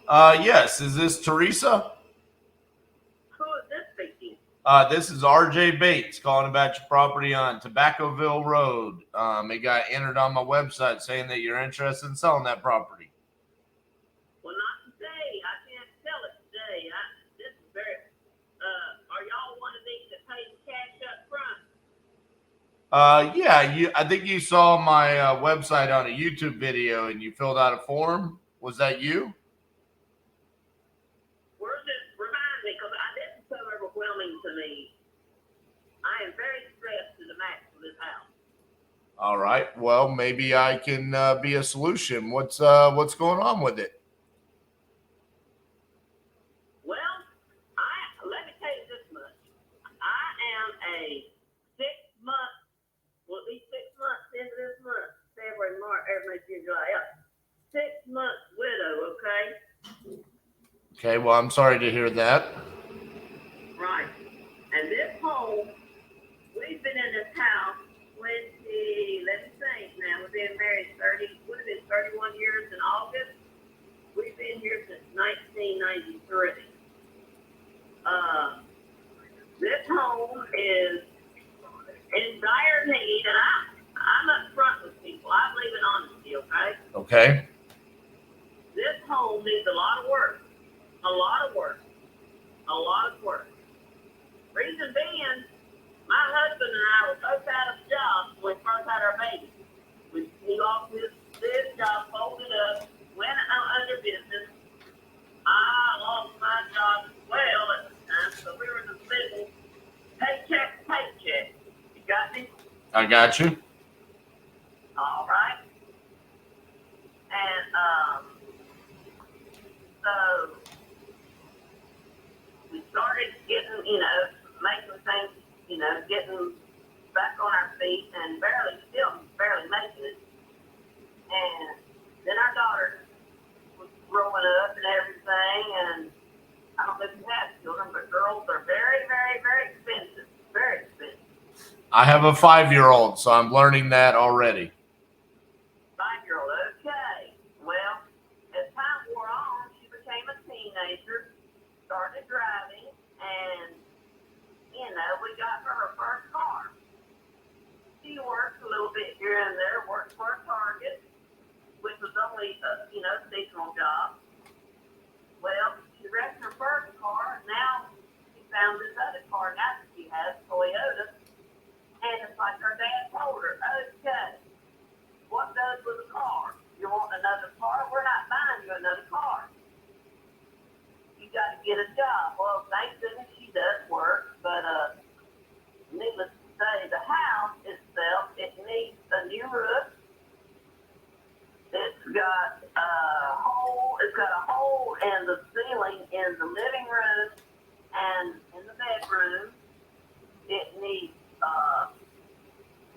Yes. Is this Teresa? Who is this speaking? This is R.J. Bates calling about your property on Tobaccoville Road. It got entered on my website saying that you're interested in selling that property. Well, not today. I can't sell it today. This is very. Are y'all one of these that pays cash up front? Yeah. I think you saw my website on a YouTube video and you filled out a form. Was that you? Where's it? Remind me, because this is so overwhelming to me. I am very stressed to the max for this house. All right. Well, maybe I can be a solution. What's going on with it? Well, let me tell you this much. I am a 6 month, well, at least 6 months into this month, February, March, April, May, June, July, 6 months widow, okay? Okay. Well, I'm sorry to hear that. Right. And this home, we've been in this house 20, let me think now, we've been married would have been 31 years in August. We've been here since 1993. This home is in dire need, and I'm up front with people. I believe in honesty, okay? Okay. This home needs a lot of work. A lot of work. A lot of work. Reason being, my husband and I were both out of jobs when we first had our baby. He lost his job, folded up, went under business. I lost my job as well at the time, so we were just living paycheck to paycheck. You got me? I got you. All right. And so we started getting, making things, getting back on our feet and still barely making it. And then our daughter was growing up and everything, and I don't know if you have children, but girls are very, very, very expensive. Very expensive. I have a 5-year-old, so I'm learning that already. 5-year-old, okay. Well, as time wore on, she became a teenager, started driving, and, we got her first car. She worked a little bit here and there, worked for a Target, which was only a, seasonal job. Well, she wrecked her first car. Now she found this other car now that she has, Toyota. And it's like her dad told her, okay, what goes with a car? You want another car? We're not buying you another car. You got to get a job. Well, thank goodness she does work, but needless to say, the house itself, it needs a new roof. It's got a hole in the ceiling in the living room and in the bedroom. It needs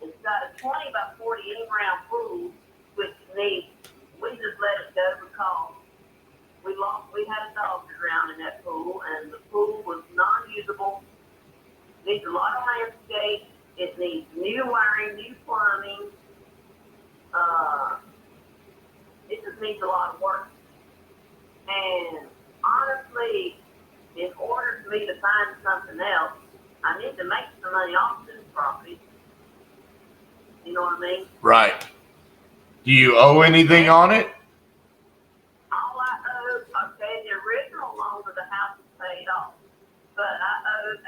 it's got a 20 by 40 in-ground pool, which we just let it go because we had a dog drown in that pool, and the pool was non-usable. Needs a lot of landscape. It needs new wiring, new plumbing. It just needs a lot of work. And honestly, in order for me to find something else, I need to make some money off this property. You know what I mean? Right. Do you owe anything on it? All I owe, okay, the original loan of the house is paid off. But I owed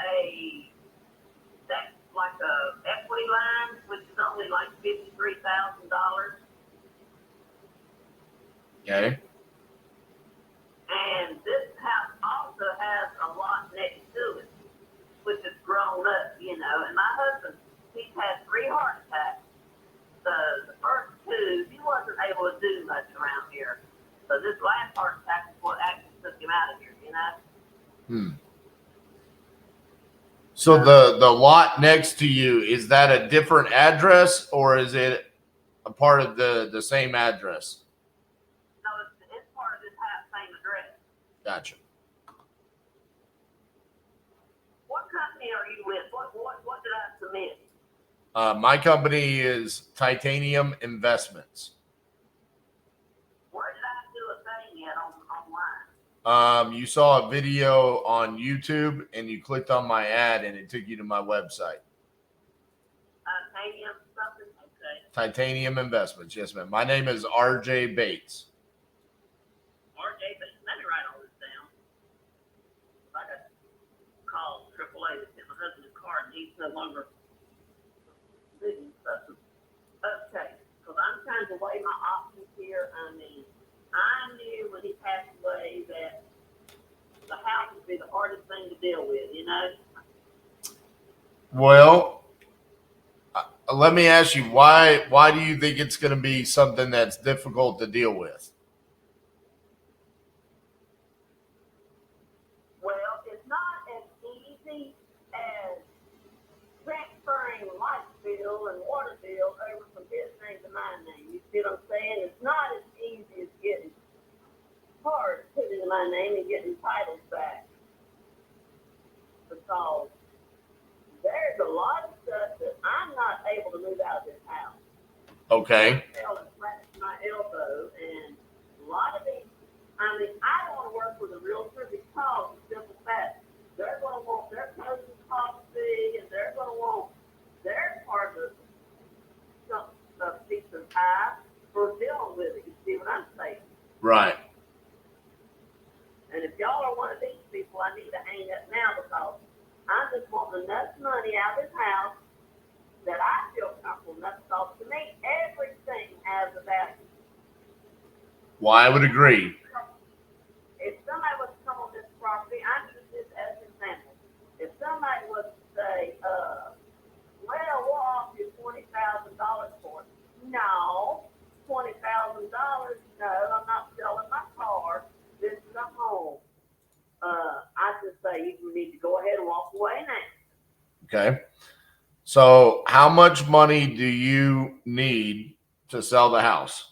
that's like a equity line, which is only like $53,000. Okay. And this house also has a lot next to it, which has grown up, And my husband, he's had 3 heart attacks. So the first 2, he wasn't able to do much around here. So this last heart attack is what actually took him out of here, So the lot next to you, is that a different address or is it a part of the same address? No, it's part of this house, same address. Gotcha. What company are you with? What did I submit? My company is Titanium Investments. Where did I do a thing yet You saw a video on YouTube and you clicked on my ad and it took you to my website. Titanium something? Okay. Titanium Investments. Yes, ma'am. My name is RJ Bates. RJ, but let me write all this down. I got to call AAA to get my husband's car and he's no longer living stuff. Okay, because I'm trying to weigh my options here. I mean, I knew when he passed away that the house would be the hardest thing to deal with, you know? Well, let me ask you, why do you think it's going to be something that's difficult to deal with? Well, it's not as easy as transferring light bill and water bill over from his name to my name. You see what I'm saying? It's not as easy as getting cars put into my name and getting titles back. Because there's a lot of stuff that I'm not able to move out of this house. Okay. I fell and smashed my elbow, and a lot of these, I mean, I don't want to work with a realtor because the simple fact, they're going to want their closing cost fee, and they're going to want their part of some piece of pie for dealing with it. You see what I'm saying? Right. And if y'all are one of these people, I need to hang up now because I'm just wanting enough money out of this house that I feel comfortable enough because to me, everything has a value. Well, I would agree. If somebody was to come on this property, I'm using this as an example. If somebody was to say, well, we'll offer you $20,000 for it. No, $20,000. No, I'm not selling my car. This is a home. I just say you need to go ahead and walk away now. Okay. So how much money do you need to sell the house?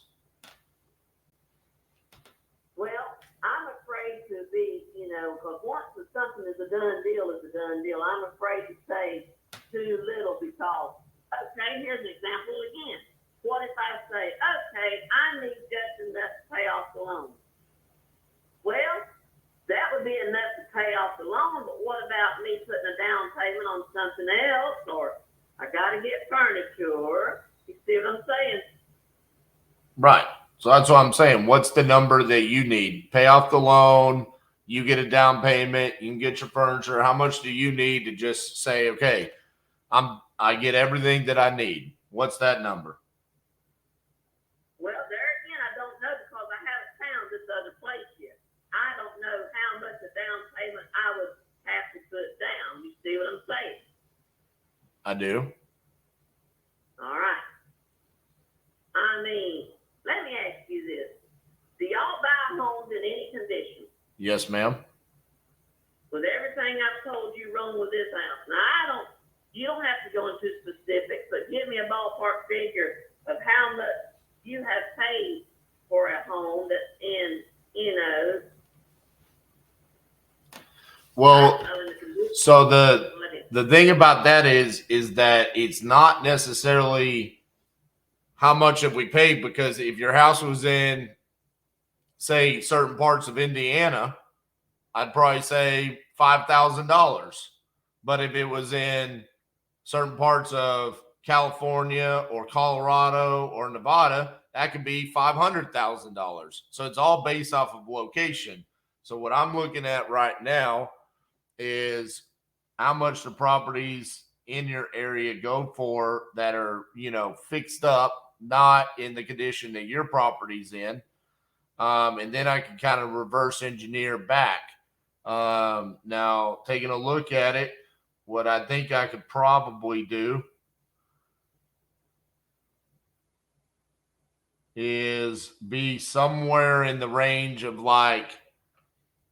Well, I'm afraid to be, because once something is a done deal, it's a done deal. I'm afraid to say too little because, okay, here's an example again. What if I say, okay, I need just enough to pay off the loan? Well, that would be enough to pay off the loan, but what about me putting a down payment on something else, or I got to get furniture? You see what I'm saying? Right. So that's what I'm saying. What's the number that you need? Pay off the loan. You get a down payment. You can get your furniture. How much do you need to just say, okay, I get everything that I need? What's that number? Well, there again, I don't know because I haven't found this other place yet. I don't know how much a down payment I would have to put down. You see what I'm saying? I do. All right. I mean, let me ask you this. Do y'all buy homes in any condition? Yes, ma'am. With everything I've told you wrong with this house. Now, you don't have to go into specifics, but give me a ballpark figure of how much you have paid for a home that's in, Well, so the thing about that is that it's not necessarily how much have we paid, because if your house was in, say, certain parts of Indiana, I'd probably say $5,000. But if it was in certain parts of California or Colorado or Nevada, that could be $500,000. So it's all based off of location. So what I'm looking at right now is how much the properties in your area go for that are, fixed up, not in the condition that your property's in. And then I can kind of reverse engineer back. Now, taking a look at it, what I think I could probably do is be somewhere in the range of like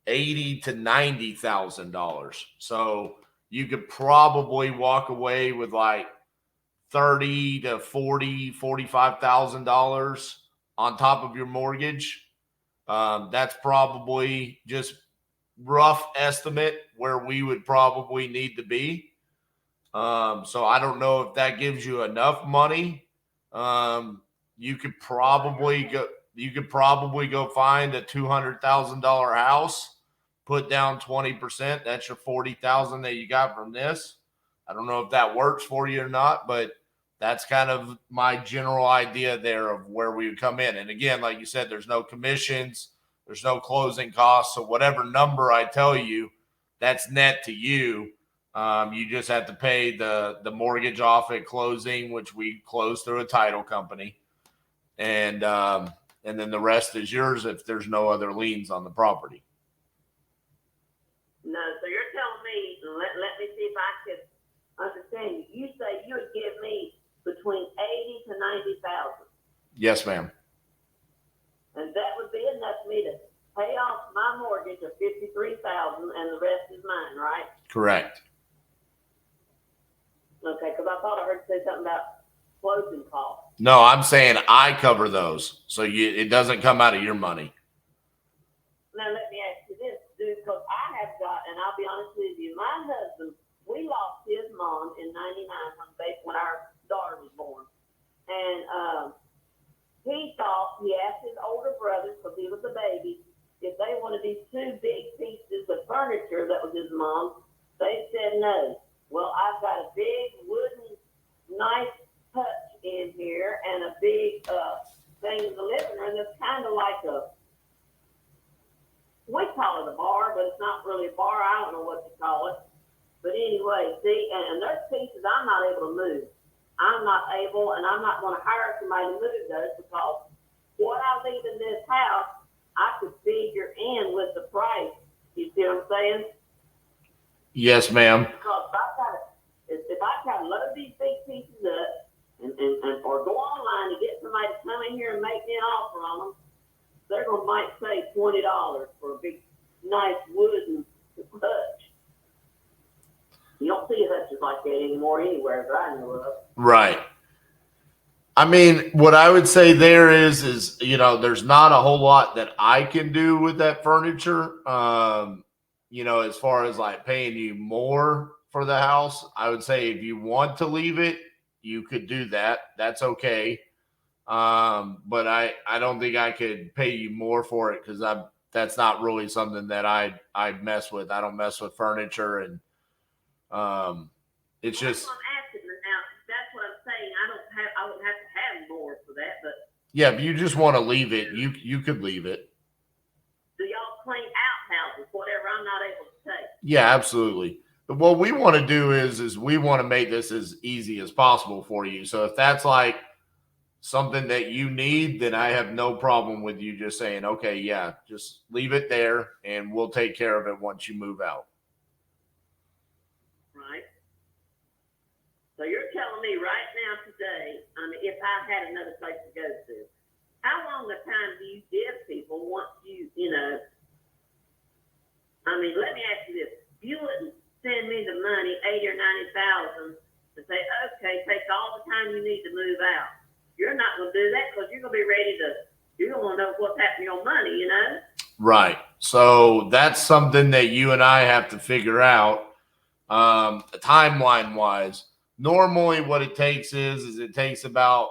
$80,000 to $90,000. So you could probably walk away with like $30,000 to $45,000 on top of your mortgage. That's probably just rough estimate where we would probably need to be. So I don't know if that gives you enough money. You could probably go. you could probably go find a $200,000 house, put down 20%. That's your 40,000 that you got from this. I don't know if that works for you or not, but that's kind of my general idea there of where we would come in. And again, like you said, there's no commissions, there's no closing costs. So whatever number I tell you, that's net to you. You just have to pay the mortgage off at closing, which we close through a title company. And then the rest is yours if there's no other liens on the property. No, so you're telling me, let me see if I could understand you. You say you would give me between 80 to 90,000. Yes, ma'am. And that would be enough for me to pay off my mortgage of 53,000 and the rest is mine, right? Correct. Okay, because I thought I heard you say something about closing costs. No, I'm saying I cover those. So it doesn't come out of your money. Now, let me ask you this, dude, because I have got, and I'll be honest with you, my husband, we lost his mom in 99 when our daughter was born. And he asked his older brothers, because he was a baby, if they wanted these two big pieces of furniture that was his mom. They said no. Well, I've got a big wooden, nice touch in here and a big thing in the living room that's kind of like we call it a bar, but it's not really a bar. I don't know what you call it. But anyway, see, and there's pieces I'm not able to move. I'm not able, and I'm not going to hire somebody to move those because what I leave in this house, I could figure in with the price. You see what I'm saying? Yes, ma'am. Because if I try to load these big pieces up and or go online and get somebody to come in here and make me an offer on them, they're going to might say $20 for a big, nice wooden hutch. You don't see hutches like that anymore anywhere that I know of. Right. I mean, what I would say there is there's not a whole lot that I can do with that furniture. As far as like paying you more for the house, I would say if you want to leave it, you could do that. That's okay. But I don't think I could pay you more for it because that's not really something that I'd mess with. I don't mess with furniture, and it's just. That's what I'm asking now. That's what I'm saying. I wouldn't have to have more for that, but. Yeah, if you just want to leave it, you could leave it. Do y'all clean outhouses, whatever I'm not able to take? Yeah, absolutely. But what we want to do is we want to make this as easy as possible for you. So if that's like something that you need, then I have no problem with you just saying, okay, yeah, just leave it there and we'll take care of it once you move out. Right. So you're telling me right now today, if I had another place to go to, how long a time do you give people once let me ask you this. You wouldn't send me the money, 80 or 90,000, to say, okay, take all the time you need to move out. You're not going to do that because you're going to be ready you're going to want to know what's happening to your money, Right. So that's something that you and I have to figure out timeline wise. Normally what it takes is it takes about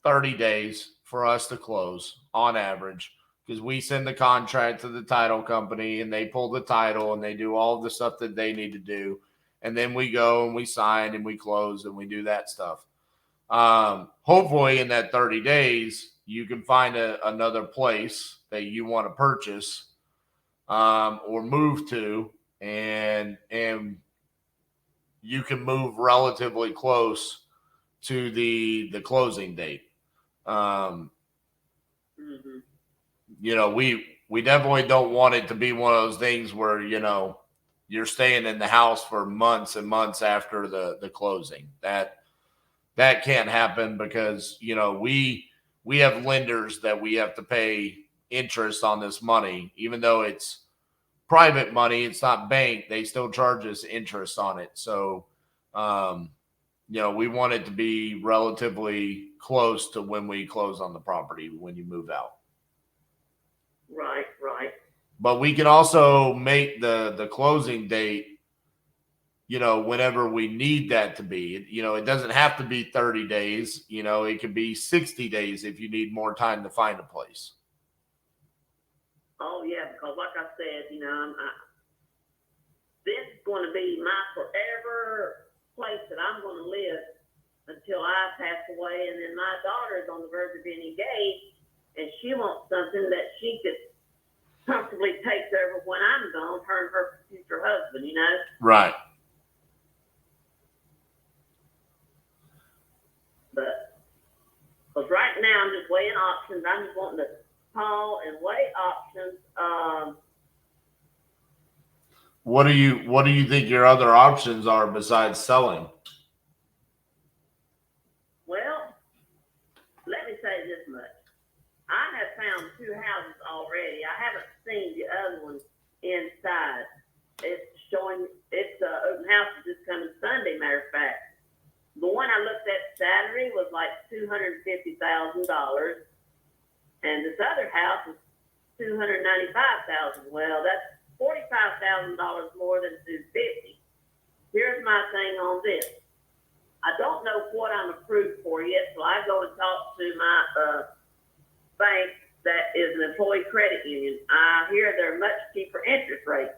30 days for us to close on average because we send the contract to the title company and they pull the title and they do all the stuff that they need to do. And then we go and we sign and we close and we do that stuff. Hopefully in that 30 days, you can find another place that you want to purchase or move to, and you can move relatively close to the closing date. We definitely don't want it to be one of those things where, you're staying in the house for months and months after the closing. That can't happen because, we have lenders that we have to pay interest on this money, even though it's private money, it's not bank, they still charge us interest on it. So, we want it to be relatively close to when we close on the property when you move out. Right. But we can also make the closing date, whenever we need that to be. It doesn't have to be 30 days. It could be 60 days if you need more time to find a place. Oh, yeah, because like I said, this is going to be my forever place that I'm going to live until I pass away. And then my daughter is on the verge of being engaged, and she wants something that she could comfortably take over when I'm gone, her and her future husband, Right. But, because right now I'm just weighing options. I'm just wanting to call and weigh options. What do you think your other options are besides selling? Well, let me say this much. I have found 2 houses already. I haven't seen the other one inside. It's open house this coming Sunday, matter of fact. The one I looked at Saturday was like $250,000, and this other house is $295,000. Well, that's $45,000 more than $250,000. Here's my thing on this. I don't know what I'm approved for yet, so I go and talk to my bank that is an employee credit union. I hear they're much cheaper interest rates.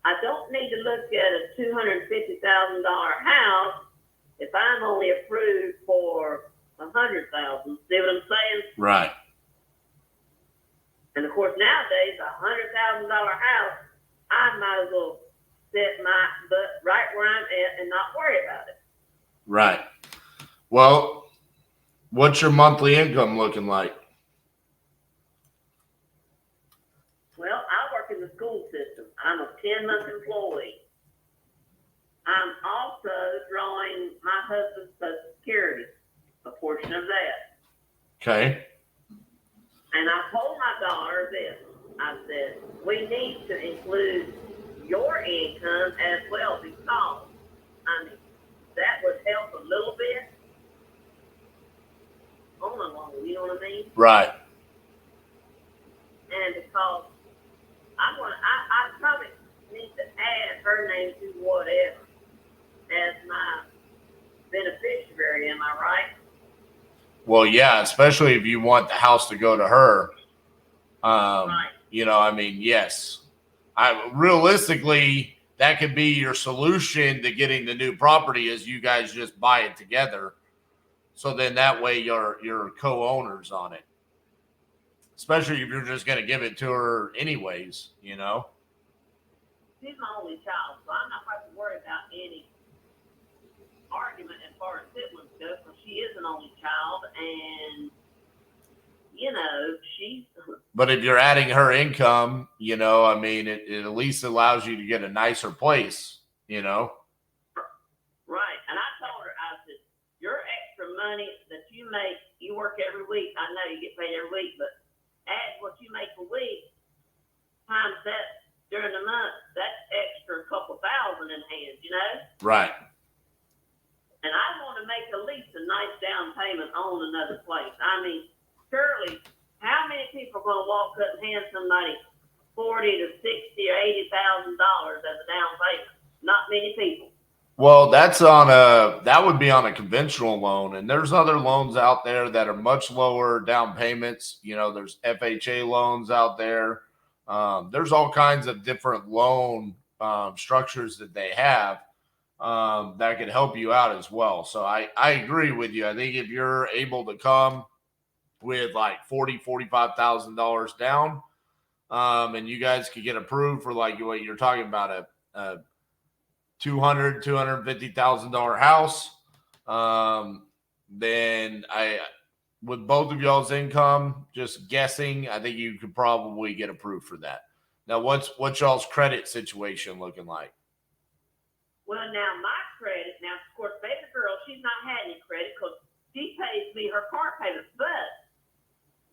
I don't need to look at a $250,000 house if I'm only approved for $100,000. See what I'm saying? Right. And of course, nowadays, $100,000 house, I might as well set my butt right where I'm at and not worry about it. Right. Well, what's your monthly income looking like? Well, I work in the school system. I'm a 10-month employee. I'm also drawing my husband's Social Security, a portion of that. Okay. And I told my daughter this. I said, we need to include your income as well, because, that would help a little bit on the loan, you know what I mean? Right. And because I probably need to add her name to whatever as my beneficiary, am I right? Well, yeah, especially if you want the house to go to her. Right. Yes. Realistically, that could be your solution to getting the new property is you guys just buy it together. So then that way you're co-owners on it. Especially if you're just going to give it to her anyways, She's my only child, so I'm not going to worry about any argument as far as siblings go, because she is an only child, and she's. But if you're adding her income, it at least allows you to get a nicer place, Right. And I told her, I said, your extra money that you make, you work every week. I know you get paid every week, but add what you make a week times that during the month, that's extra couple thousand in hand, Right. And I want to make at least a nice down payment on another place. Surely, how many people are going to walk up and hand somebody $40,000 to $60,000 or $80,000 as a down payment? Not many people. Well, that would be on a conventional loan, and there's other loans out there that are much lower down payments. There's FHA loans out there. There's all kinds of different loan structures that they have that could help you out as well. So I agree with you. I think if you're able to come with like $45,000 down, and you guys could get approved for like what you're talking about, a $250,000 house, then with both of y'all's income, just guessing, I think you could probably get approved for that. Now, what's y'all's credit situation looking like? Well, now my credit, of course, baby girl, she's not had any credit because she pays me her car payment, but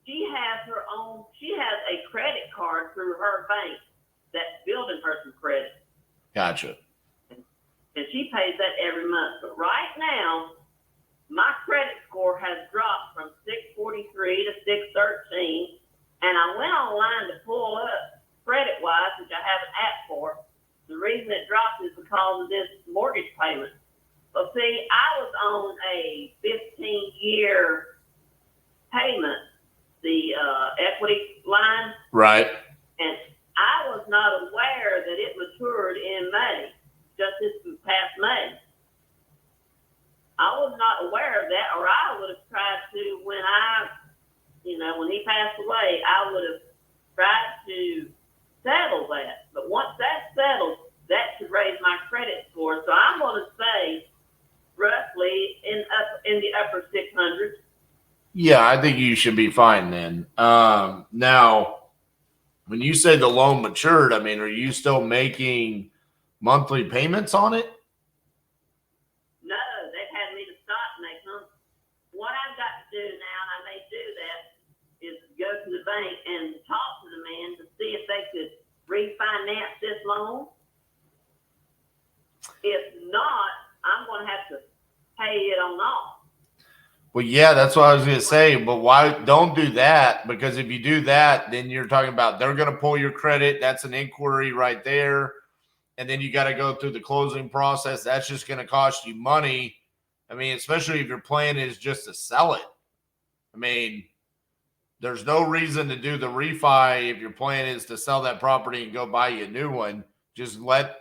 she has a credit card through her bank that's building her some credit. Gotcha. And she pays that every month. But right now, my credit score has dropped from 643 to 613. And I went online to pull up CreditWise, which I have an app for. The reason it dropped is because Right. And I was not aware that it matured in May, just this past May. I was not aware of that, or I would have tried to, when he passed away, I would have tried to settle that. But once that's settled, that should raise my credit score. So I'm going to say roughly in the upper 600s. Yeah, I think you should be fine then. Now, when you say the loan matured, I mean, are you still making monthly payments on it? No, they've had me to stop making them. What I've got to do now, and I may do that, is go to the bank and talk to the man to see if they could refinance this loan. If not, I'm going to have to pay it on off. Well, yeah, that's what I was going to say. But why don't do that? Because if you do that, then you're talking about they're going to pull your credit. That's an inquiry right there. And then you got to go through the closing process. That's just going to cost you money. I mean, especially if your plan is just to sell it. I mean, there's no reason to do the refi if your plan is to sell that property and go buy you a new one. Just let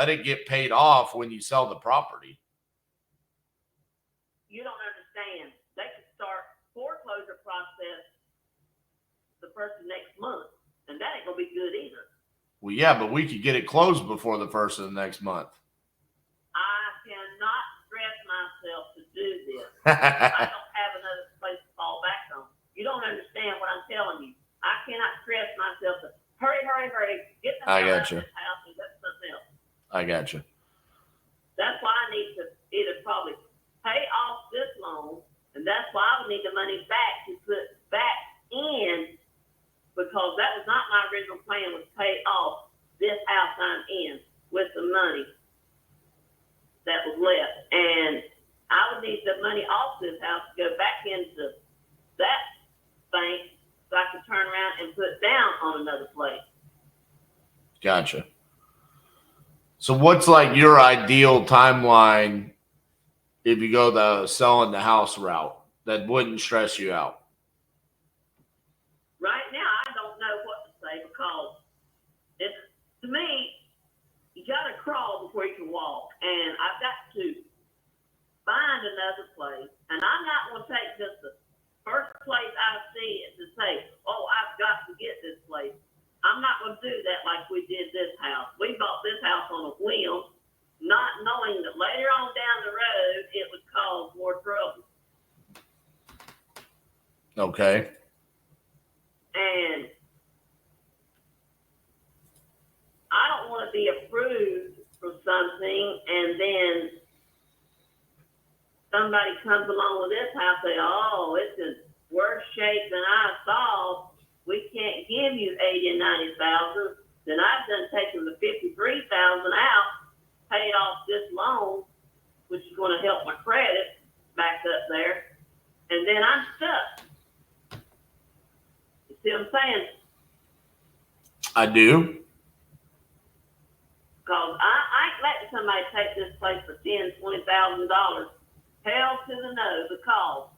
it get paid off when you sell the property. You don't understand. They could start foreclosure process the first of next month, and that ain't gonna be good either. Well, yeah, but we could get it closed before the first of the next month. I cannot stress myself to do this. I don't have another place to fall back on. You don't understand what I'm telling you. I cannot stress myself to hurry, get the hell out of this house and get something else. I got you. That's why I need to either probably pay off this loan, and that's why I would need the money back to put back in, because that was not my original plan, was pay off this house I'm in with the money that was left. And I would need the money off this house to go back into that bank so I can turn around and put down on another place. Gotcha. So what's like your ideal timeline if you go the selling the house route that wouldn't stress you out? Right now, I don't know what to say, because to me, you got to crawl before you can walk. And I've got to find another place. And I'm not going to take just the first place I see to say, oh, I've got to get this place. I'm not going to do that like we did this house. We bought this house on a whim, not knowing that later on down the road it would cause more trouble. Okay. And I don't want to be approved for something and then somebody comes along with this house and say, oh, it's in worse shape than I thought. We can't give you $80,000 and $90,000. Then I've done taken the $53,000 out, paid off this loan, which is going to help my credit back up there, and then I'm stuck. You see what I'm saying? I do. Because I ain't letting somebody take this place for $10,000, $20,000. Hell to the no, because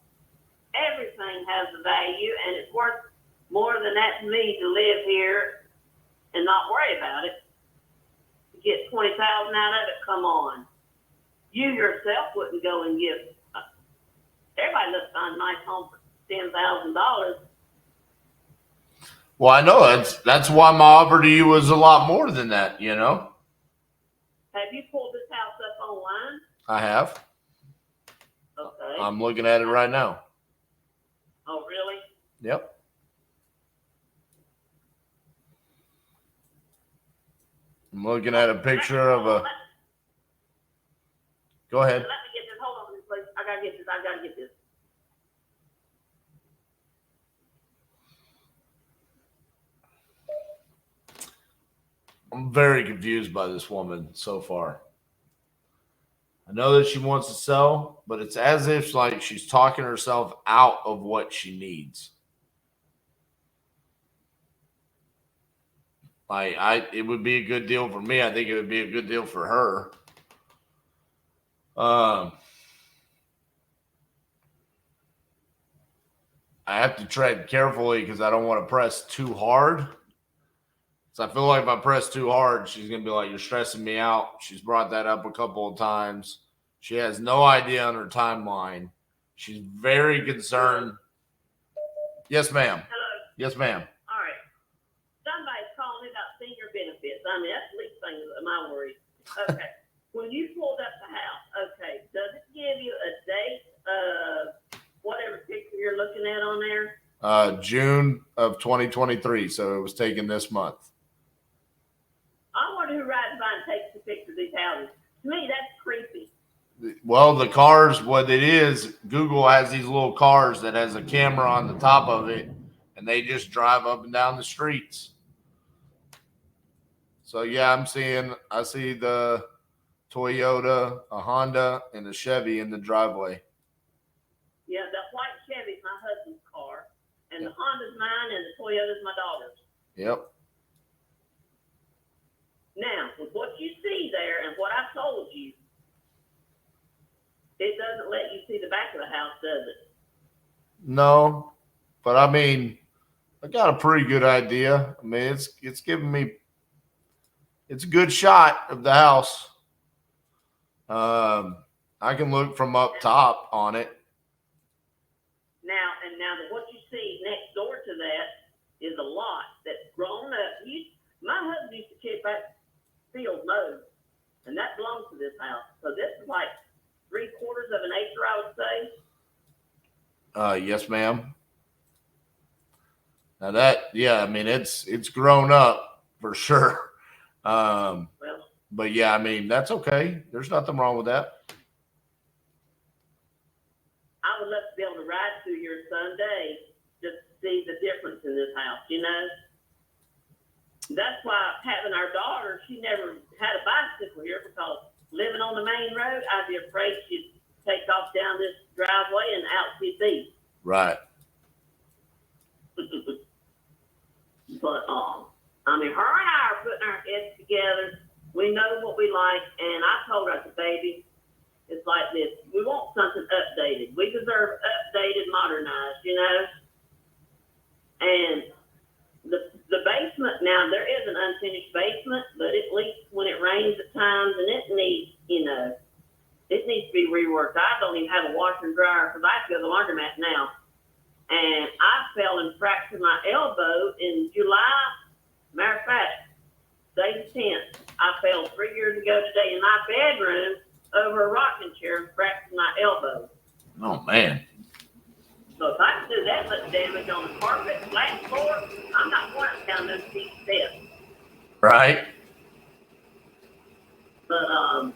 everything has a value, and it's worth more than that to me to live here and not worry about it. To get $20,000 out of it, come on. You yourself wouldn't go and give. Everybody looks on a nice home for $10,000. Well, I know that's why my offer to you was a lot more than that, you know. Have you pulled this house up online? I have. Okay. I'm looking at it right now. Oh, really? Yep. I'm looking at a picture of a. Go ahead. Let me get this. Hold on, please. I gotta get this. I'm very confused by this woman so far. I know that she wants to sell, but it's as if like she's talking herself out of what she needs. It would be a good deal for me. I think it would be a good deal for her. I have to tread carefully because I don't want to press too hard. So I feel like if I press too hard, she's going to be like, you're stressing me out. She's brought that up a couple of times. She has no idea on her timeline. She's very concerned. Yes, ma'am. Hello. Yes, ma'am. All right. Somebody's calling me about senior benefits. I mean, that's the least thing of my worries. Okay. When you pulled up the house, okay, does it give you a date of whatever picture you're looking at on there? June of 2023. So it was taken this month. I wonder who rides by and takes the picture of these houses. To me, that's creepy. Well, the cars, what it is, Google has these little cars that has a camera on the top of it, and they just drive up and down the streets. So yeah, I see the Toyota, a Honda, and a Chevy in the driveway. Yeah, the white Chevy's my husband's car, and the Honda's mine, and the Toyota's my daughter's. Yep. Now, with what you see there and what I told you, it doesn't let you see the back of the house, does it? No, but I mean, I got a pretty good idea. I mean, it's giving me, it's a good shot of the house. I can look from up top on it. Now what you see next door to that is a lot that's grown up. My husband used to keep that field mowed, and that belongs to this house. So this is like 3/4 of an acre, I would say. Yes, ma'am. Now that, yeah, I mean, it's grown up for sure. Well, But yeah, I mean, that's okay. There's nothing wrong with that. I would love to be able to ride through here someday just to see the difference in this house, you know? That's why having our daughter, she never had a bicycle here because living on the main road, I'd be afraid she'd take off down this driveway and out she'd be. Right. But, I mean, her and I are putting our heads together. We know what we like, and I told her, I said, baby, it's like this. We want something updated. We deserve updated, modernized, you know? And the basement, now, there is an unfinished basement, but it leaks when it rains at times, and it needs, you know, it needs to be reworked. I don't even have a washer and dryer because I have to go to the laundromat now. And I fell and fractured my elbow in July. Matter of fact, day the 10th, I fell 3 years ago today in my bedroom over a rocking chair and fractured my elbow. Oh, man. So if I can do that much damage on the carpet, flat floor, I'm not going down those steep steps. Right. But,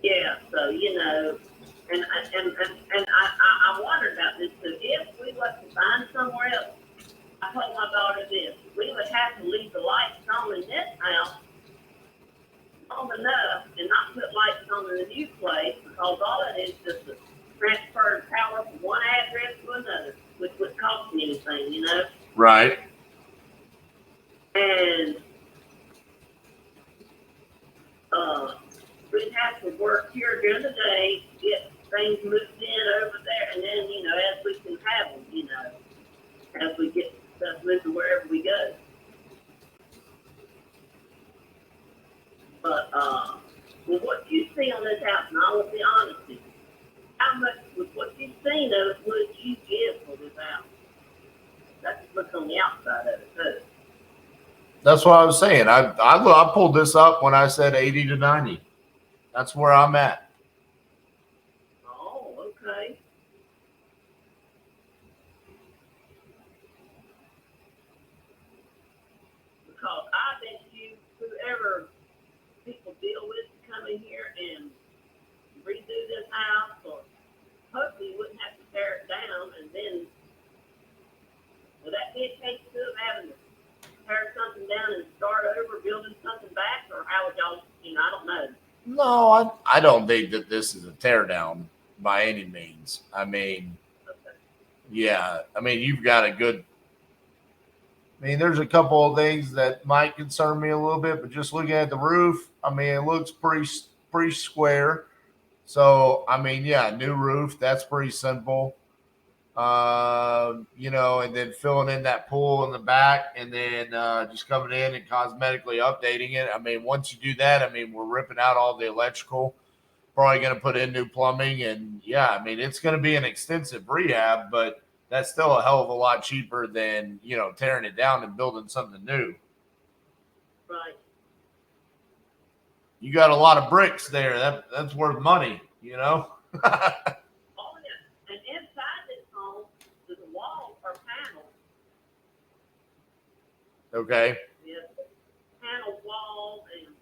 yeah, so, you know, and I wondered about this too. If we was to find somewhere else, I told my daughter this, we would have to leave the lights on in this house long enough and not put lights on in the new place because all it is just a transfer of power from one address to another, which wouldn't cost me anything, you know? Right. And we'd have to work here during the day, get things moved in over there, and then, you know, as we can have them, you know, as we get stuff moved to wherever we go. But with what you see on this house, and I will be honest with you, how much with what you've seen of it would you give for this house? That's just look on the outside of it too. That's what I was saying. I pulled this up when I said 80 to 90. That's where I'm at. Oh, okay. Because I bet you whoever people deal with to come in here and redo this house, or hopefully you wouldn't have to tear it down, and then would that be a case too of having to tear something down and start over, building something back, or how would y'all, you know, I don't know. No, I don't think that this is a teardown by any means. I mean, Okay. yeah, I mean, you've got a good, I mean, there's a couple of things that might concern me a little bit, but just looking at the roof, I mean, it looks pretty square. So, I mean, yeah, new roof, that's pretty simple. and then filling in that pool in the back, and then just coming in and cosmetically updating it. I mean, once you do that, I mean, we're ripping out all the electrical, probably going to put in new plumbing, and yeah, I mean, it's going to be an extensive rehab, but that's still a hell of a lot cheaper than tearing it down and building something new. Right. You got a lot of bricks there. That's worth money. Oh yeah. And inside this home, the walls are panels. Okay. Yeah. Panel walls and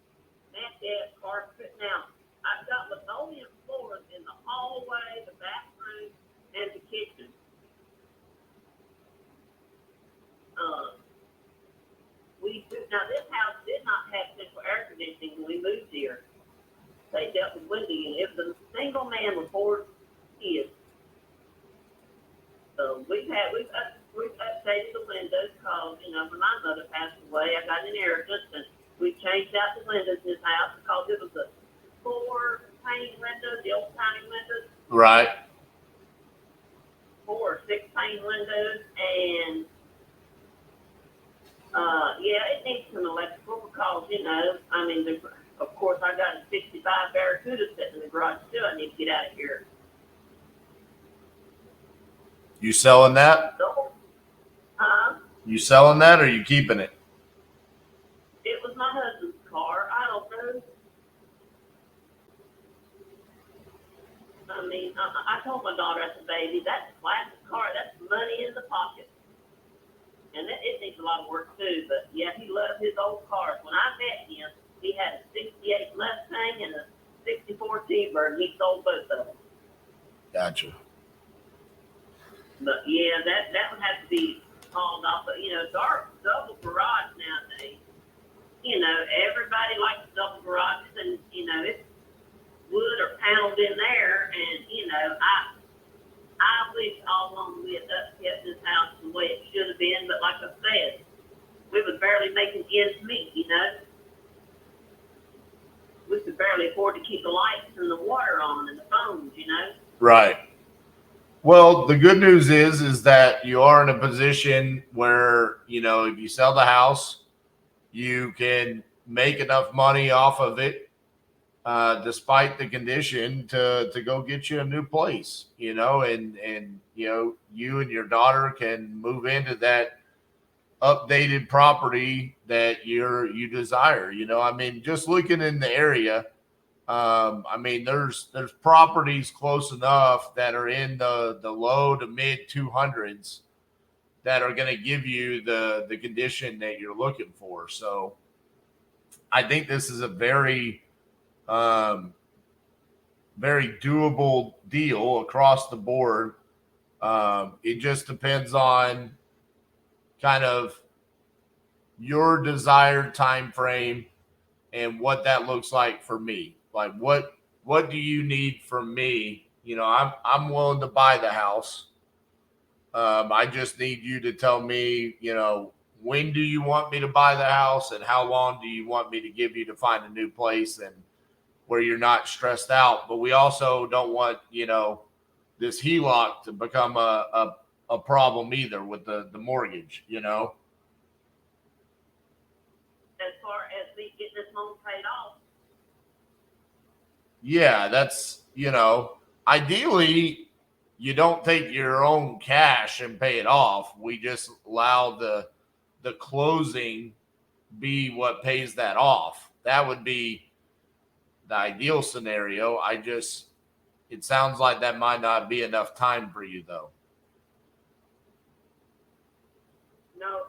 that carpet. Now, I've got linoleum floors in the hallway, the bathroom, and the kitchen. Now this house did not have central air conditioning when we moved here. They dealt with window unit. It was a single man with 4 kids. So we've updated the windows because when my mother passed away, I got an inheritance and we changed out the windows in this house because it was a 4 pane windows, the old tiny windows. Right. 4 or 6 pane windows, and it needs some electrical because I mean, of course I got a 65 Barracuda sitting in the garage too. I need to get out of here. You selling that? So, You selling that, or you keeping it? it was my husband's car. I don't know. I mean, I told my daughter as a baby, that's a classic car. That's money in the pocket. And it needs a lot of work too. But yeah, he loved his old cars. When I met him, he had a 68 Mustang and a 64 T-Bird. He sold both of them. Gotcha. But yeah, that would have to be hauled off. But dark double garage nowadays. Everybody likes double garages, and it's wood or paneled in there. And I wish all along we had upkept this house the way it should have been, but like I said, we was barely making ends meet, We could barely afford to keep the lights and the water on and the phones, Right. Well, the good news is that you are in a position where, if you sell the house, you can make enough money off of it, despite the condition, to go get you a new place, and you and your daughter can move into that updated property that you desire. I mean, just looking in the area, I mean, there's properties close enough that are in the low to mid 200s that are going to give you the condition that you're looking for. So I think this is a very very doable deal across the board. It just depends on kind of your desired time frame and what that looks like for me. Like what do you need from me? I'm willing to buy the house. I just need you to tell me, when do you want me to buy the house, and how long do you want me to give you to find a new place, and where you're not stressed out. But we also don't want, this HELOC to become a problem either with the mortgage, As far as me getting this home paid off. Yeah, that's, ideally you don't take your own cash and pay it off. We just allow the closing be what pays that off. That would be the ideal scenario. It sounds like that might not be enough time for you, though. No,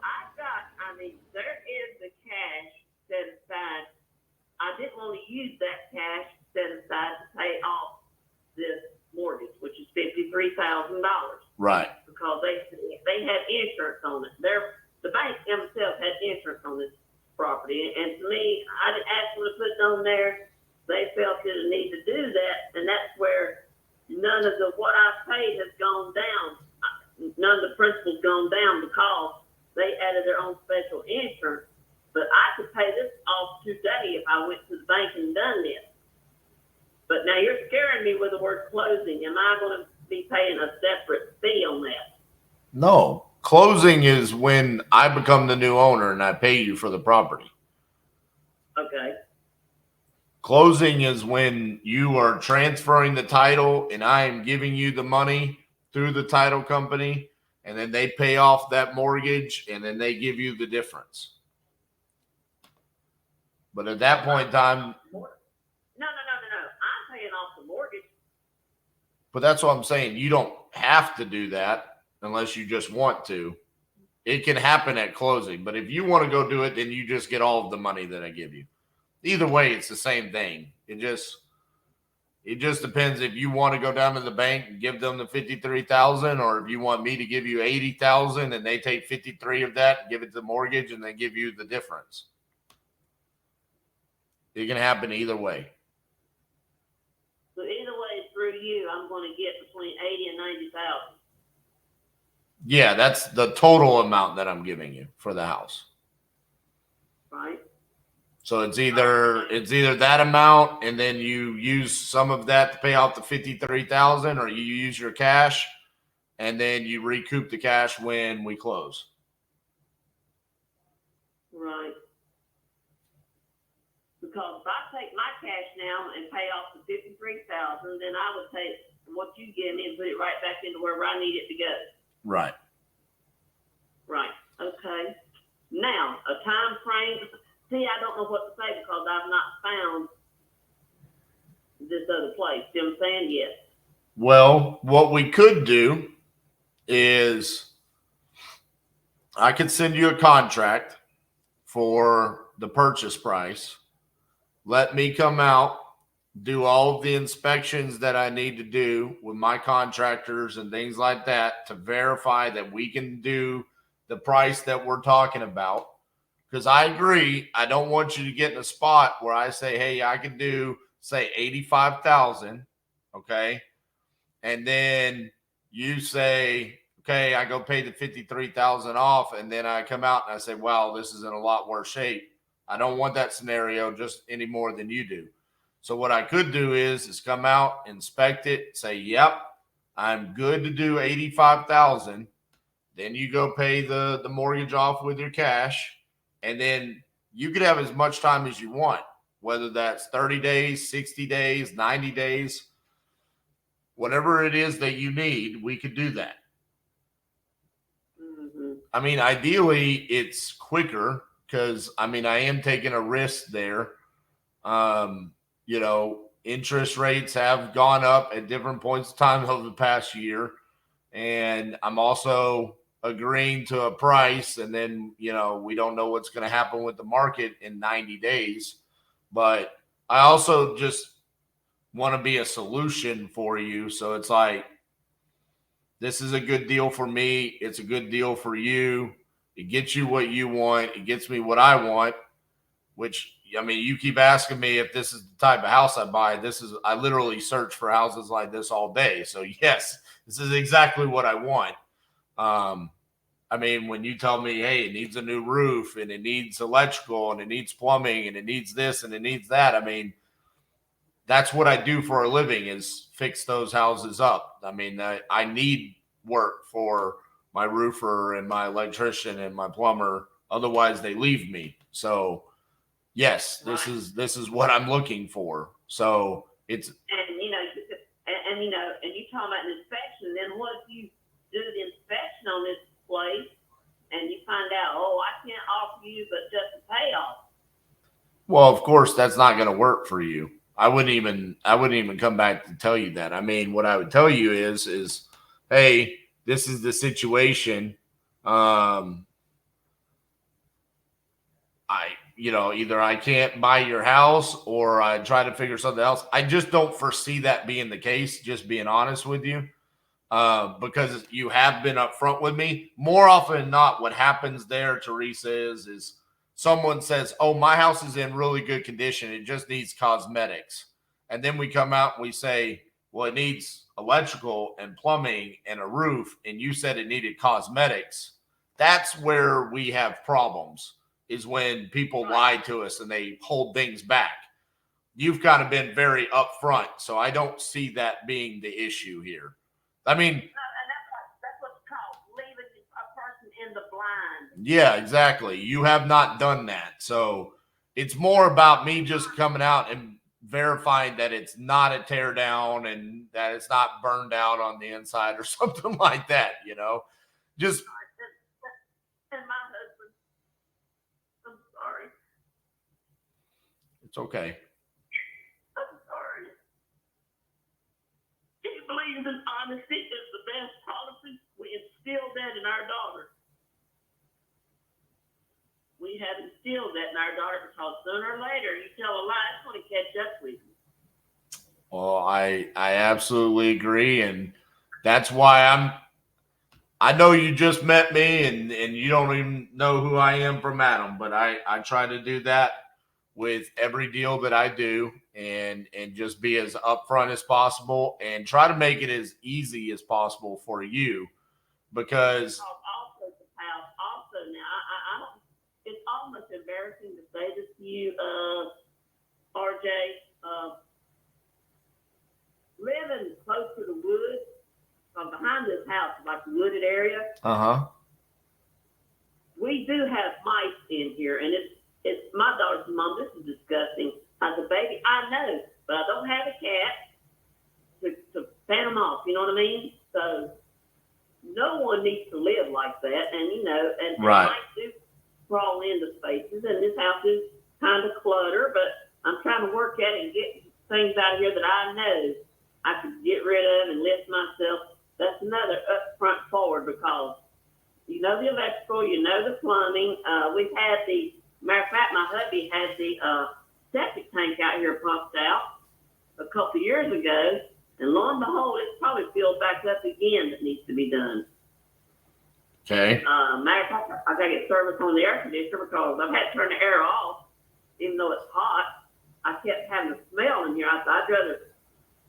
there is the cash set aside. I didn't want to use that cash set aside to pay off this mortgage, which is $53,000. Right. Because they had insurance on it. The bank themselves had insurance on this property, and to me, I didn't ask them to put it on there. They felt that it needed to do that, and that's where none of what I paid has gone down. None of the principal's gone down because they added their own special insurance. But I could pay this off today if I went to the bank and done this. But now you're scaring me with the word closing. Am I going to be paying a separate fee on that. No, closing is when I become the new owner and I pay you for the property. Okay. Closing is when you are transferring the title and I am giving you the money through the title company, and then they pay off that mortgage and then they give you the difference. But at that point in time, No. I'm paying off the mortgage. but that's what I'm saying. You don't have to do that unless you just want to. It can happen at closing, but if you want to go do it, then you just get all of the money that I give you. Either way, it's the same thing. It just depends if you want to go down to the bank and give them the 53,000, or if you want me to give you 80,000 and they take 53 of that, give it to the mortgage, and then give you the difference. It can happen either way. So either way, through you, I'm going to get between 80 and 90,000. Yeah, that's the total amount that I'm giving you for the house. Right. So it's either that amount, and then you use some of that to pay off the 53,000, or you use your cash, and then you recoup the cash when we close. Right. Because if I take my cash now and pay off the 53,000, then I would take what you give me and put it right back into wherever I need it to go. Right. Right. Okay. Now, a time frame. See, I don't know what to say because I've not found this other place. You know what I'm saying? Yes. Well, what we could do is I could send you a contract for the purchase price. Let me come out, do all of the inspections that I need to do with my contractors and things like that to verify that we can do the price that we're talking about. Because I agree, I don't want you to get in a spot where I say, hey, I can do, say, 85,000, okay? And then you say, okay, I go pay the 53,000 off, and then I come out and I say, wow, this is in a lot worse shape. I don't want that scenario just any more than you do. So what I could do is come out, inspect it, say, yep, I'm good to do 85,000. Then you go pay the mortgage off with your cash, and then you could have as much time as you want, whether that's 30 days, 60 days, 90 days, whatever it is that you need, we could do that. Mm-hmm. I mean, ideally, it's quicker because, I mean, I am taking a risk there. Interest rates have gone up at different points in time over the past year. And I'm also agreeing to a price. And then, we don't know what's going to happen with the market in 90 days. But I also just want to be a solution for you. So it's like, this is a good deal for me. It's a good deal for you. It gets you what you want. It gets me what I want, which, I mean, you keep asking me if this is the type of house I buy. I literally search for houses like this all day. So yes, this is exactly what I want. I mean, when you tell me, hey, it needs a new roof and it needs electrical and it needs plumbing and it needs this and it needs that, I mean, that's what I do for a living, is fix those houses up. I mean, I need work for my roofer and my electrician and my plumber. Otherwise, they leave me. So, yes, this is what I'm looking for. So it's and you talking about an inspection. Then what if you do the inspection on this place and you find out, oh, I can't offer you but just a payoff? Well, of course, that's not going to work for you. I wouldn't even come back to tell you that. I mean, what I would tell you is, hey, this is the situation. Either I can't buy your house or I try to figure something else. I just don't foresee that being the case, just being honest with you, because you have been upfront with me. More often than not, what happens there, Teresa, is someone says, oh, my house is in really good condition. It just needs cosmetics. And then we come out and we say, well, it needs electrical and plumbing and a roof. And you said it needed cosmetics. That's where we have problems, is when people lie to us and they hold things back. You've kind of been very upfront. So I don't see that being the issue here. I mean, and that's what's called leaving a person in the blind. yeah, exactly. You have not done that. So it's more about me just coming out and verifying that it's not a tear down and that it's not burned out on the inside or something like that, Just And my husband, I'm sorry. It's okay. I'm sorry. He believes in honesty is the best policy. We instilled that in our daughter. We have instilled that in our daughter because sooner or later, you tell a lie, it's going to catch up with you. Well, I absolutely agree, and that's why I know you just met me and you don't even know who I am from Adam, but I try to do that with every deal that I do and just be as upfront as possible and try to make it as easy as possible for you because Also now I don't, it's almost embarrassing to say this to you, RJ, living close to the woods, behind this house, like the wooded area. We do have mice in here, and it's my daughter's mom. This is disgusting. As a baby, I know, but I don't have a cat to fan them off. You know what I mean? So no one needs to live like that, and and right. mice do crawl into spaces, and this house is kind of clutter. But I'm trying to work at it and get things out of here that I know I could get rid of and lift myself. That's another upfront forward because you know the electrical, you know the plumbing. We've had matter of fact, my hubby had the septic tank out here pumped out a couple years ago, and lo and behold, it's probably filled back up again that needs to be done. Okay. Matter of fact, I got to get service on the air conditioner because I've had to turn the air off, even though it's hot. I kept having a smell in here. I thought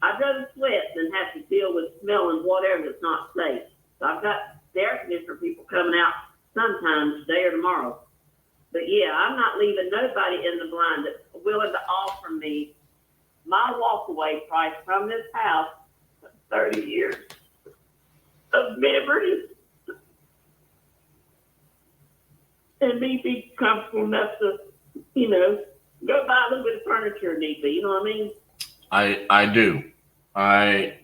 I'd rather sweat than have to deal with smelling whatever that's not safe. So I've got the air conditioner people coming out sometime today or tomorrow. But yeah, I'm not leaving nobody in the blind that's willing to offer me my walkaway price from this house for 30 years of memories and me be comfortable enough to, go buy a little bit of furniture if need be. You know what I mean? I do. And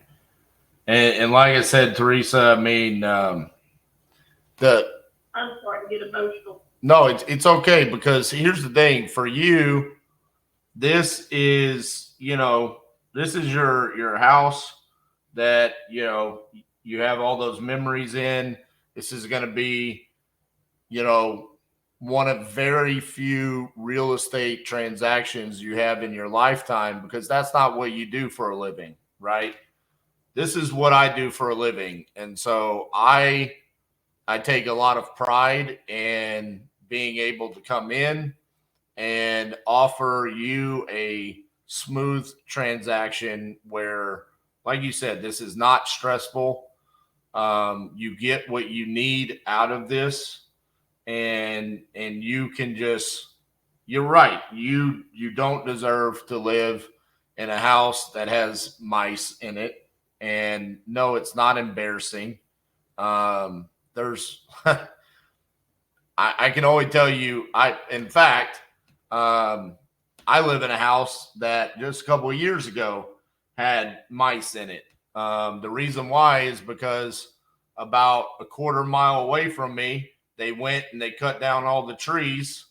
like I said, Teresa, I mean, I'm sorry to get emotional. No, it's okay because here's the thing for you, this is your house that, you have all those memories in. This is going to be, one of very few real estate transactions you have in your lifetime because that's not what you do for a living, right? This is what I do for a living. And so I take a lot of pride in being able to come in and offer you a smooth transaction where, like you said, this is not stressful. You get what you need out of this, and you can just. You're right. You don't deserve to live in a house that has mice in it, and no, it's not embarrassing. There's I can only tell you in fact I live in a house that just a couple of years ago had mice in it. The reason why is because about a quarter mile away from me, they went and they cut down all the trees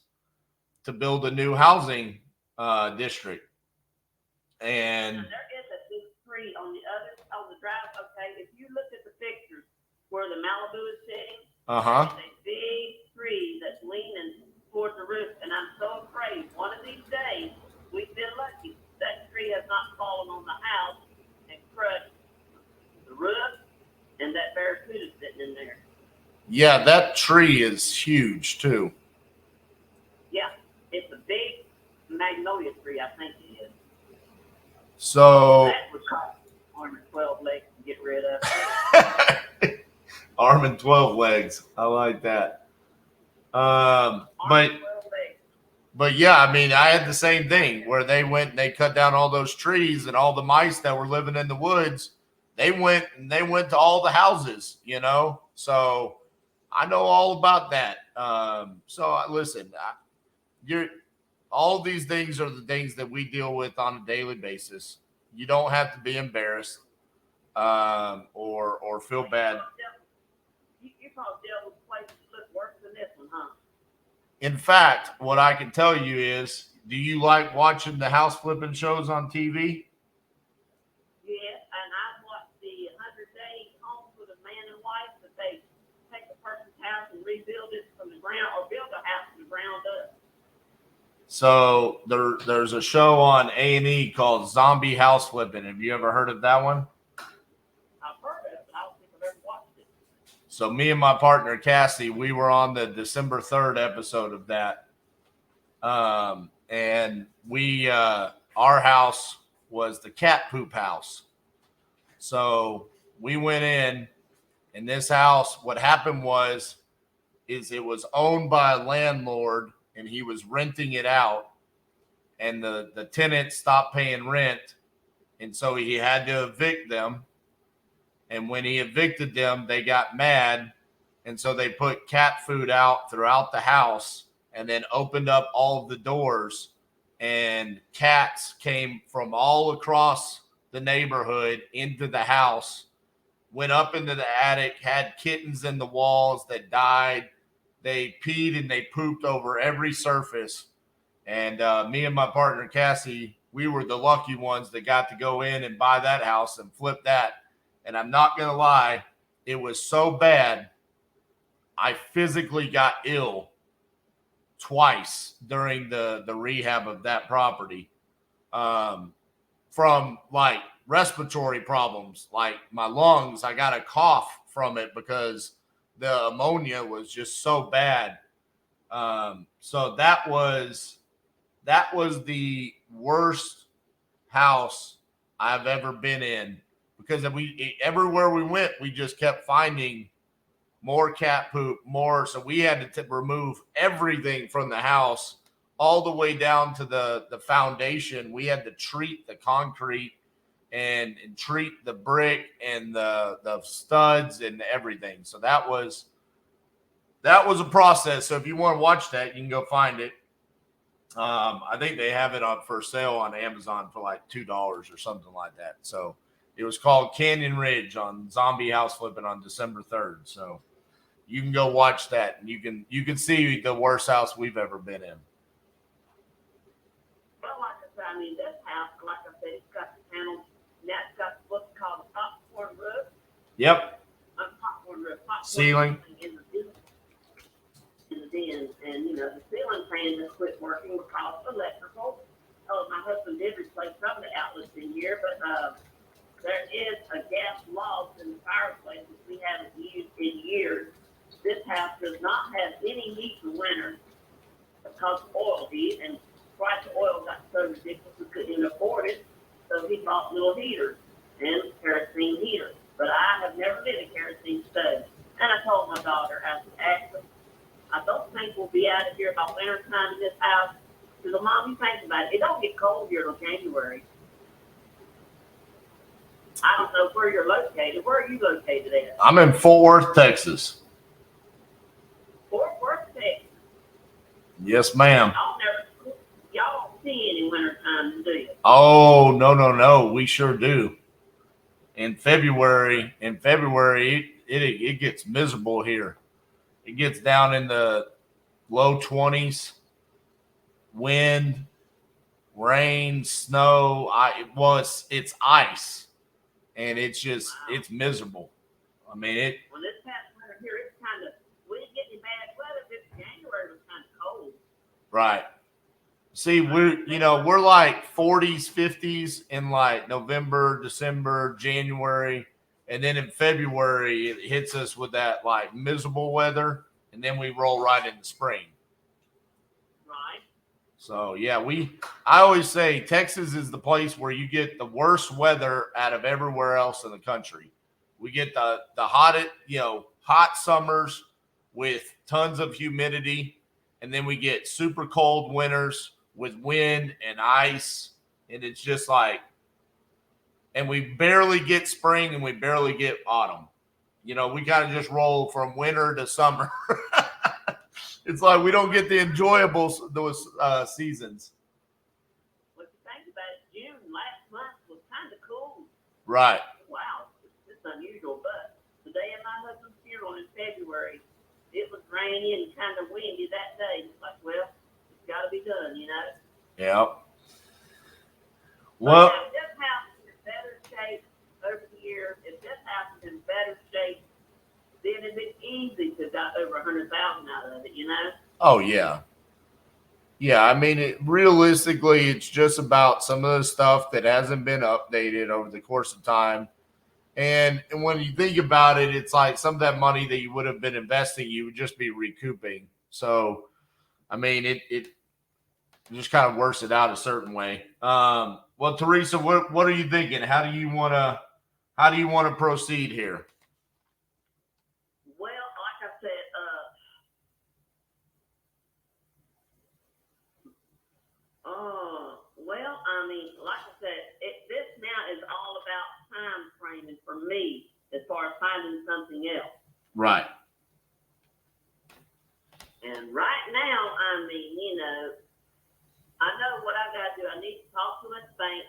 to build a new housing district. And there is a big tree on the drive. Okay, if you look at the pictures where the Malibu is sitting, there's a big tree that's leaning towards the roof, and I'm so afraid one of these days we've been lucky that tree has not fallen on the house and crushed the roof, and that barracuda sitting in there. Yeah, that tree is huge too. Yeah, it's a big magnolia tree, I think it is. So that would cost arm and 12 legs to get rid of. Arm and 12 legs. I like that. But yeah, I mean, I had the same thing where they went and they cut down all those trees and all the mice that were living in the woods they went to all the houses, you know. So I know all about that. Listen, you're all these things are the things that we deal with on a daily basis. You don't have to be embarrassed or feel bad. You probably dealt with places that look worse than this one, huh? In fact, what I can tell you is, do you like watching the house flipping shows on TV? Yes, and I've watched the 100-day homes with a man and wife that they take a person's house and rebuild it from the ground, or build a house from the ground up. So there's a show on A&E called Zombie House Flipping. Have you ever heard of that one? I've heard of it, but I don't think I've ever watched it. So me and my partner Cassie, we were on the December 3rd episode of that. And we our house was the cat poop house. So we went in, and this house, what happened is it was owned by a landlord, and he was renting it out, and the tenants stopped paying rent, and so he had to evict them. And when he evicted them, they got mad, and so they put cat food out throughout the house, and then opened up all of the doors, and cats came from all across the neighborhood into the house, went up into the attic, had kittens in the walls that died. They peed and they pooped over every surface. And me and my partner Cassie, we were the lucky ones that got to go in and buy that house and flip that. And I'm not going to lie, it was so bad, I physically got ill twice during the rehab of that property, from like respiratory problems, like my lungs. I got a cough from it because the ammonia was just so bad. So that was the worst house I've ever been in, because everywhere we went, we just kept finding more cat poop, more. So we had to remove everything from the house, all the way down to the foundation. We had to treat the concrete and treat the brick and the studs and everything. So that was a process. So if you want to watch that, you can go find it. I think they have it on for sale on Amazon for like $2 or something like that. So it was called Canyon Ridge on Zombie House Flipping on December 3rd. So you can go watch that, and you can see the worst house we've ever been in. Well, like I said, I mean, this house, like I said, it's got the panels, and that's got what's called a popcorn roof. Yep. Popcorn roof. Ceiling. In the den, and you know the ceiling fan just quit working because of electrical. My husband did replace some of the outlets in here, but there is a gas loss in the fireplace which we haven't used in years. This house does not have any heat in winter because of oil heat, and the price of oil got so ridiculous we couldn't afford it, so he bought little heaters and kerosene heaters. But I have never been a kerosene stove, and I told my daughter, I said, actually, I don't think we'll be out of here by winter time in this house. Because, Mom, you think about it, it don't get cold here till January. I don't know where you're located. Where are you located at? I'm in Fort Worth, Texas. Fort Worth, Texas. Yes, ma'am. Y'all don't see any winter time, do you? Oh, no. We sure do. In February, it gets miserable here. It gets down in the low 20s, wind, rain, snow. It's ice, and it's miserable. I mean it. Well, this past winter here, it's we didn't get any bad weather. This January was kind of cold. Right. See, we're like 40s, 50s in like November, December, January, and then in February it hits us with that like miserable weather, and then we roll right into spring. Right. So yeah, I always say Texas is the place where you get the worst weather out of everywhere else in the country. We get the hot summers with tons of humidity, and then we get super cold winters with wind and ice, and it's just like and we barely get spring and we barely get autumn. You know, we kind of just roll from winter to summer. It's like we don't get the enjoyable those seasons. What you think about it, June last month was kind of cool. Right. Wow, it's unusual. But the day of my husband's funeral in February, it was rainy and kind of windy that day. It's like, well, it's got to be done, you know. Yeah. Well, Well, now, this house is in better shape over the years. If this house is in better shape, then it'd be easy to got over 100,000 out of it, you know. oh yeah. Yeah, I mean, realistically, it's just about some of the stuff that hasn't been updated over the course of time. And when you think about it, it's like some of that money that you would have been investing, you would just be recouping. So, I mean, it just kind of works it out a certain way. Well, Teresa, what are you thinking? How do you want to proceed here? Well, like I said, well, I mean, like I said, this now is all about time framing for me as far as finding something else. Right. And right now, I mean, you know, I know what I got to do. I need to talk to my bank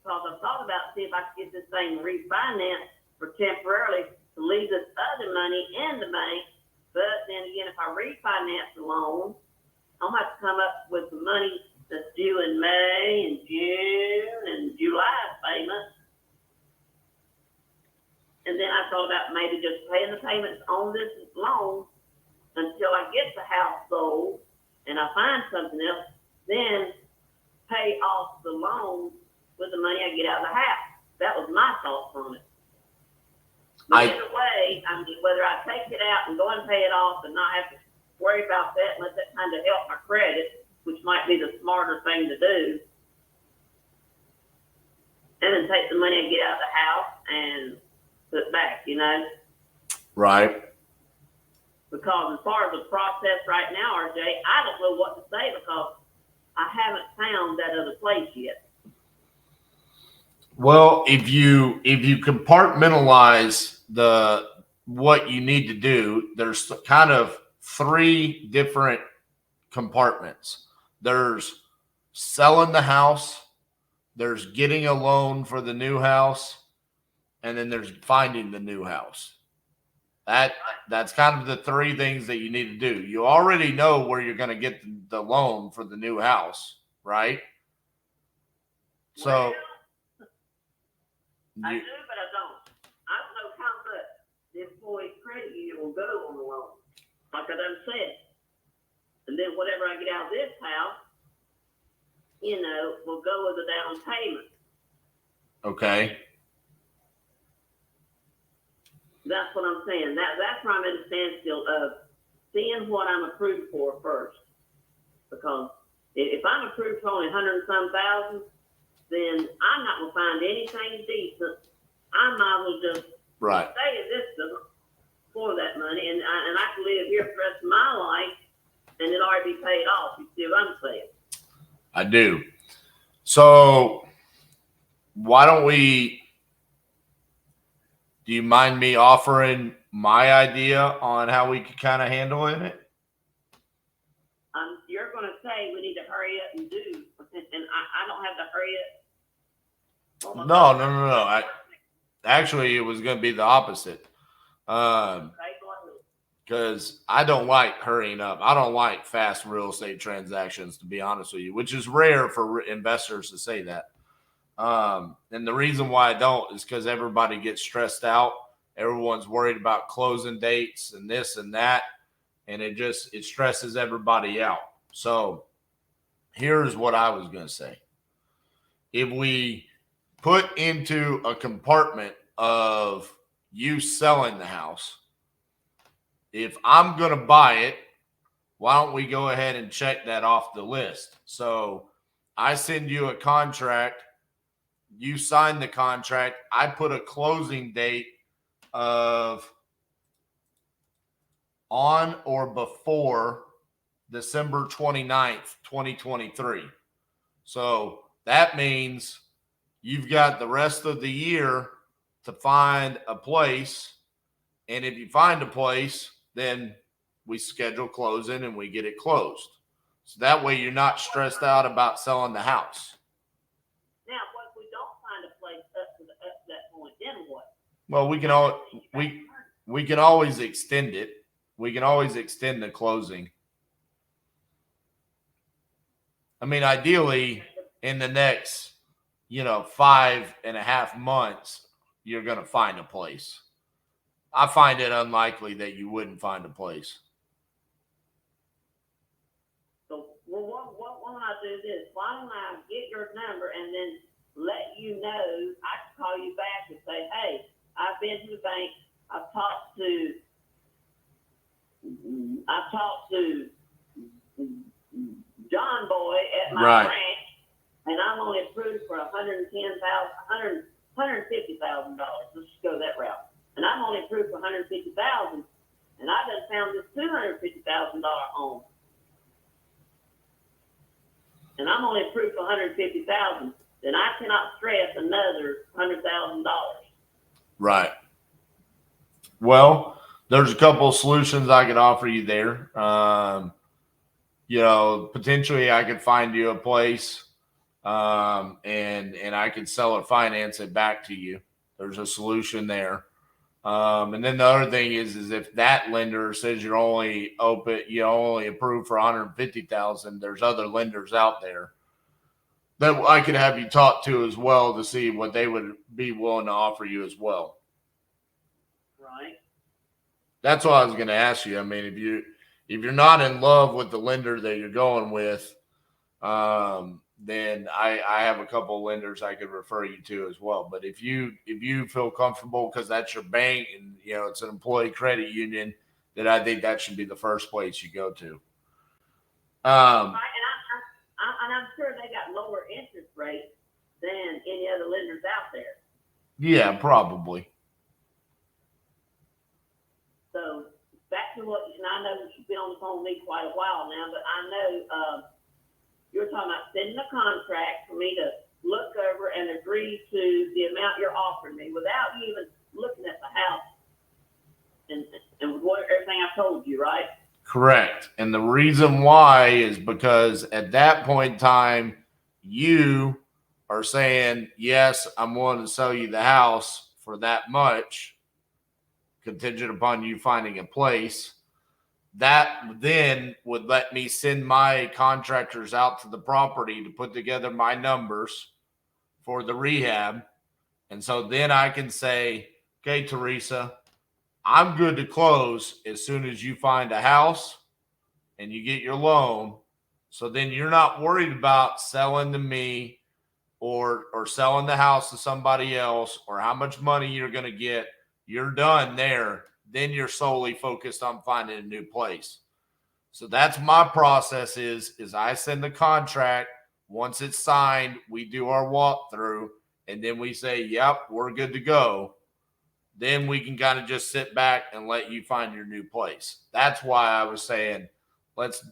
because I've thought about see if I can get this thing refinanced for temporarily to leave this other money in the bank. But then again, if I refinance the loan, I'm going to have to come up with the money that's due in May and June and July's payment. And then I thought about maybe just paying the payments on this loan until I get the house sold and I find something else, then pay off the loan with the money I get out of the house. That was my thoughts on it. But either way, I mean, whether I take it out and go and pay it off and not have to worry about that and let that kind of help my credit, which might be the smarter thing to do, and then take the money I get out of the house and put it back, you know? Right. Because as far as the process right now, RJ, I don't know what to say because I haven't found that other place yet. Well, if you compartmentalize what you need to do, there's kind of three different compartments. There's selling the house, there's getting a loan for the new house, and then there's finding the new house. That's kind of the three things that you need to do. You already know where you're going to get the loan for the new house, right? So I do, but I don't. I don't know how much the employee credit union will go on the loan, like I done said. And then whatever I get out of this house, you know, will go with the down payment. Okay. That's what I'm saying. That's where I'm at a standstill of seeing what I'm approved for first. Because if I'm approved for only 100 and some thousand, then I'm not going to find anything decent. I might as well just stay at this for that money, and I can live here for the rest of my life, and it'll already be paid off. You see what I'm saying? I do. So why don't we? Do you mind me offering my idea on how we could kind of handle it? You're going to say we need to hurry up and do, and I don't have to hurry up. No. Actually, it was going to be the opposite. Because I don't like hurrying up. I don't like fast real estate transactions, to be honest with you, which is rare for investors to say that. And the reason why I don't is because everybody gets stressed out. Everyone's worried about closing dates and this and that. And it stresses everybody out. So here's what I was going to say. If we put into a compartment of you selling the house, if I'm going to buy it, why don't we go ahead and check that off the list? So I send you a contract. You sign the contract. I put a closing date of on or before December 29th, 2023. So that means you've got the rest of the year to find a place. And if you find a place, then we schedule closing and we get it closed. So that way you're not stressed out about selling the house. Now, what if we don't find a place up to that point? Then what? Well, we can always extend it. We can always extend the closing. I mean, ideally, in the next, 5.5 months, you're going to find a place. I find it unlikely that you wouldn't find a place. So, well, what when I do this? Why don't I get your number and then let you know? I can call you back and say, hey, I've been to the bank. I've talked to John Boy at my Right. ranch, and I'm only approved for $150,000. Let's just go that route. And I'm only approved for $150,000, and I just found this $250,000 home, and I'm only approved for $150,000. Then I cannot stress another $100,000. Right. Well, there's a couple of solutions I could offer you there. Potentially I could find you a place, and I could sell or finance it back to you. There's a solution there. And then the other thing is if that lender says you're only approved for 150,000, there's other lenders out there that I could have you talk to as well to see what they would be willing to offer you as well. Right. That's what I was going to ask you. I mean, if you're not in love with the lender that you're going with, then I have a couple of lenders I could refer you to as well. But if you feel comfortable because that's your bank and it's an employee credit union, then I think that should be the first place you go to. Right, and I'm sure they got lower interest rates than any other lenders out there. Yeah, probably. So back to what, and I know you've been on the phone with me quite a while now, but I know you're talking about sending a contract for me to look over and agree to the amount you're offering me without you even looking at the house and everything I've told you, right? Correct. And the reason why is because at that point in time, you are saying, yes, I'm willing to sell you the house for that much, contingent upon you finding a place. That then would let me send my contractors out to the property to put together my numbers for the rehab. And so then I can say, okay, Teresa, I'm good to close as soon as you find a house and you get your loan. So then you're not worried about selling to me or selling the house to somebody else or how much money you're going to get. You're done there. Then you're solely focused on finding a new place. So that's my process is I send the contract. Once it's signed, we do our walkthrough and then we say, yep, we're good to go. Then we can kind of just sit back and let you find your new place. That's why I was saying, let's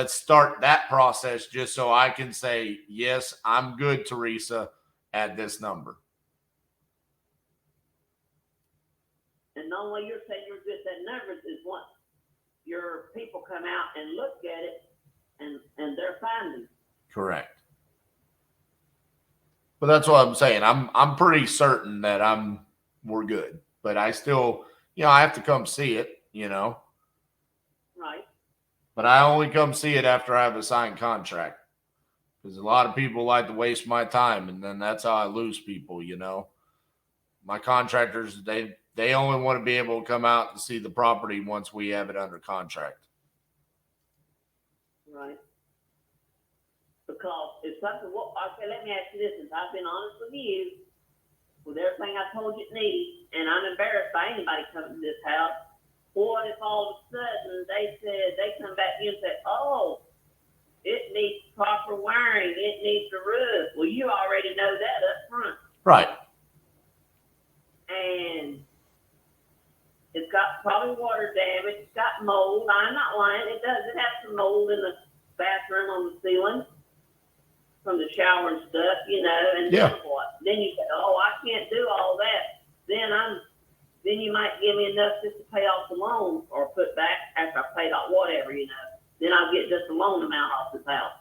start that process just so I can say, yes, I'm good, Teresa, at this number. And the only way you're saying you're good at numbers is once your people come out and look at it and they're finding. Correct. But that's what I'm saying. I'm pretty certain that we're good. But I still, I have to come see it, Right. But I only come see it after I have a signed contract. Because a lot of people like to waste my time, and then that's how I lose people, My contractors, they only want to be able to come out and see the property once we have it under contract. Right. Because if something, okay, let me ask you this, since I've been honest with you, with everything I told you it needs, and I'm embarrassed by anybody coming to this house, what if all of a sudden they come back in and say, oh, it needs proper wiring, it needs a roof. Well, you already know that up front. Right. And it's got probably water damage, it's got mold. I'm not lying, it does. It has some mold in the bathroom on the ceiling. from the shower and stuff, you know, and Yeah. then what? Then you say, oh, I can't do all that. Then you might give me enough just to pay off the loan or put back after I paid off whatever, you know. Then I'll get just the loan amount off this house.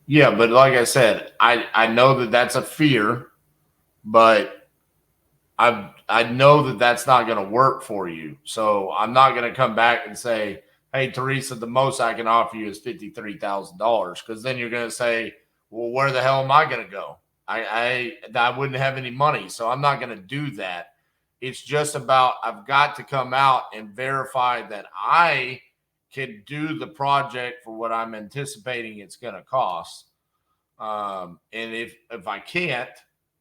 Yeah, but like I said, I know that that's a fear, but I know that that's not going to work for you. So I'm not going to come back and say, hey, Teresa, the most I can offer you is $53,000, because then you're going to say, well, where the hell am I going to go? I wouldn't have any money, so I'm not going to do that. It's just about I've got to come out and verify that I can do the project for what I'm anticipating it's going to cost. And if I can't,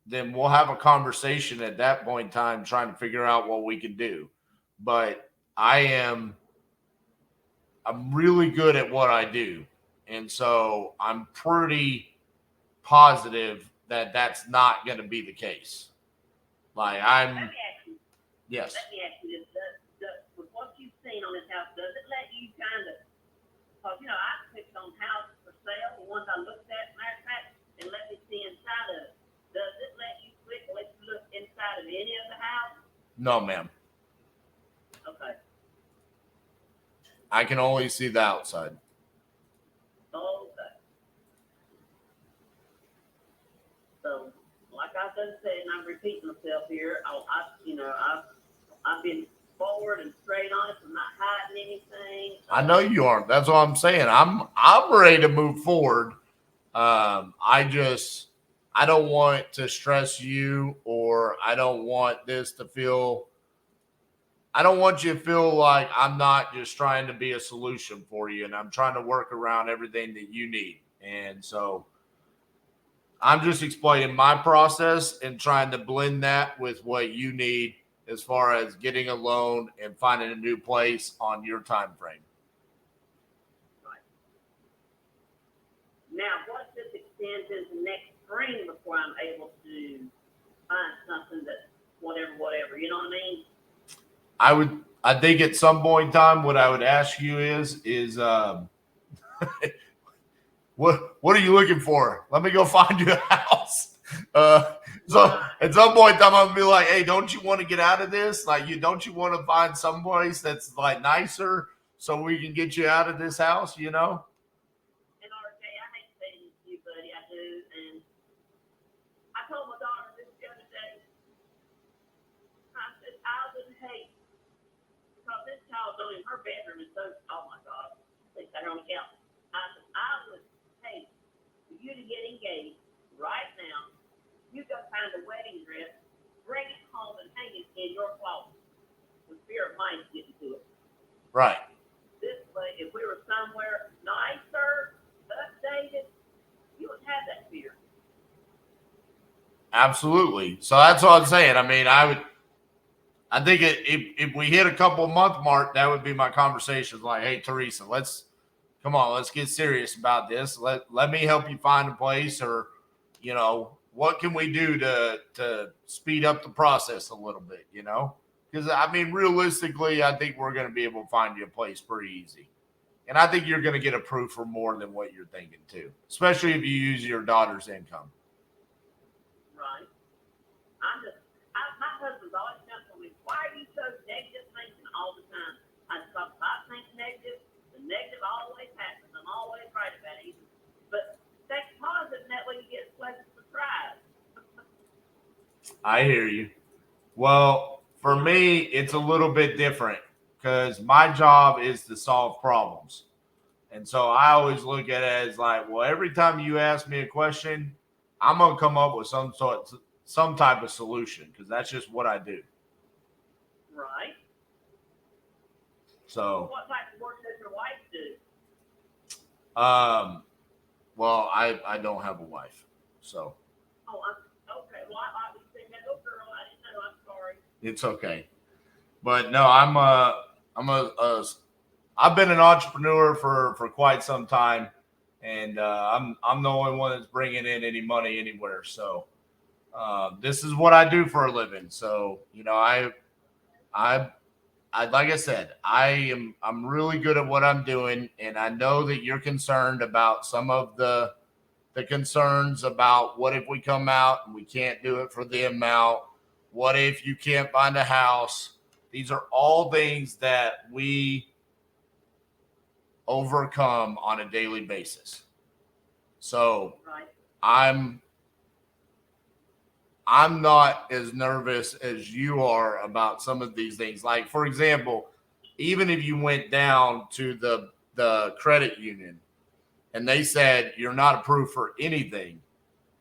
then we'll have a conversation at that point in time trying to figure out what we can do. But I'm really good at what I do. And so I'm pretty positive that that's not going to be the case. Like Let me ask you. Yes. Let me ask you this: with what you've seen on this house, does it let you kind of? Because you know, I picked on houses for sale, the ones I looked at, matter of fact, and let me see inside of it. Does it let you look inside of any of the house? No, ma'am. Okay. I can only see the outside. Okay. So, like I've done said, and I'm repeating myself here, I've been forward and straight on it. I'm not hiding anything. I know you aren't. That's what I'm saying. I'm ready to move forward. I don't want to stress you, or I don't want you to feel like I'm not just trying to be a solution for you, and I'm trying to work around everything that you need. And so I'm just explaining my process and trying to blend that with what you need as far as getting a loan and finding a new place on your time frame. Right. Now, what this extends into next spring before I'm able to find something that whatever, you know what I mean? I think at some point in time, what I would ask you is what are you looking for? Let me go find you a house. So at some point in time, I'm gonna be like, hey, don't you want to get out of this? Like, don't you want to find some place that's like nicer so we can get you out of this house? You know? And RJ, I hate to say this to you, buddy, I do, and I told my daughter this the other day. I said I would hate because this child's only in her bedroom is so. Oh my God, they sat her on the couch. I said I would hate for you to get engaged right now. You go find a wedding dress, bring it home, and hang it in your closet. The fear of mine is getting to it. Right. This way, if we were somewhere nicer, updated, you wouldn't have that fear. Absolutely. So that's what I'm saying. I mean, I think if we hit a couple month mark, that would be my conversation. Like, hey, Teresa, let's get serious about this. Let me help you find a place, or, you know, what can we do to speed up the process a little bit, you know? Because, I mean, realistically, I think we're going to be able to find you a place pretty easy. And I think you're going to get approved for more than what you're thinking, too, especially if you use your daughter's income. Right. My husband's always jumped on me. Why are you so negative thinking all the time? I stop think negative. The negative always happens. I'm always right about it. But think positive, and that way you get a pleasant surprise. I hear you. Well, for me, it's a little bit different because my job is to solve problems. And so I always look at it as like, well, every time you ask me a question, I'm going to come up with some type of solution, because that's just what I do. Right. So, what type of work does your wife do? well, I don't have a wife, so. Oh, okay. Well, I was thinking, oh, girl, I didn't know. I'm sorry. It's okay. But no, I've been an entrepreneur for quite some time, and I'm the only one that's bringing in any money anywhere. So this is what I do for a living. So, you know, I like I said, I'm really good at what I'm doing, and I know that you're concerned about some of the the concerns about what if we come out and we can't do it for the amount? What if you can't find a house? These are all things that we overcome on a daily basis. So I'm not as nervous as you are about some of these things. Like, for example, even if you went down to the credit union and they said you're not approved for anything,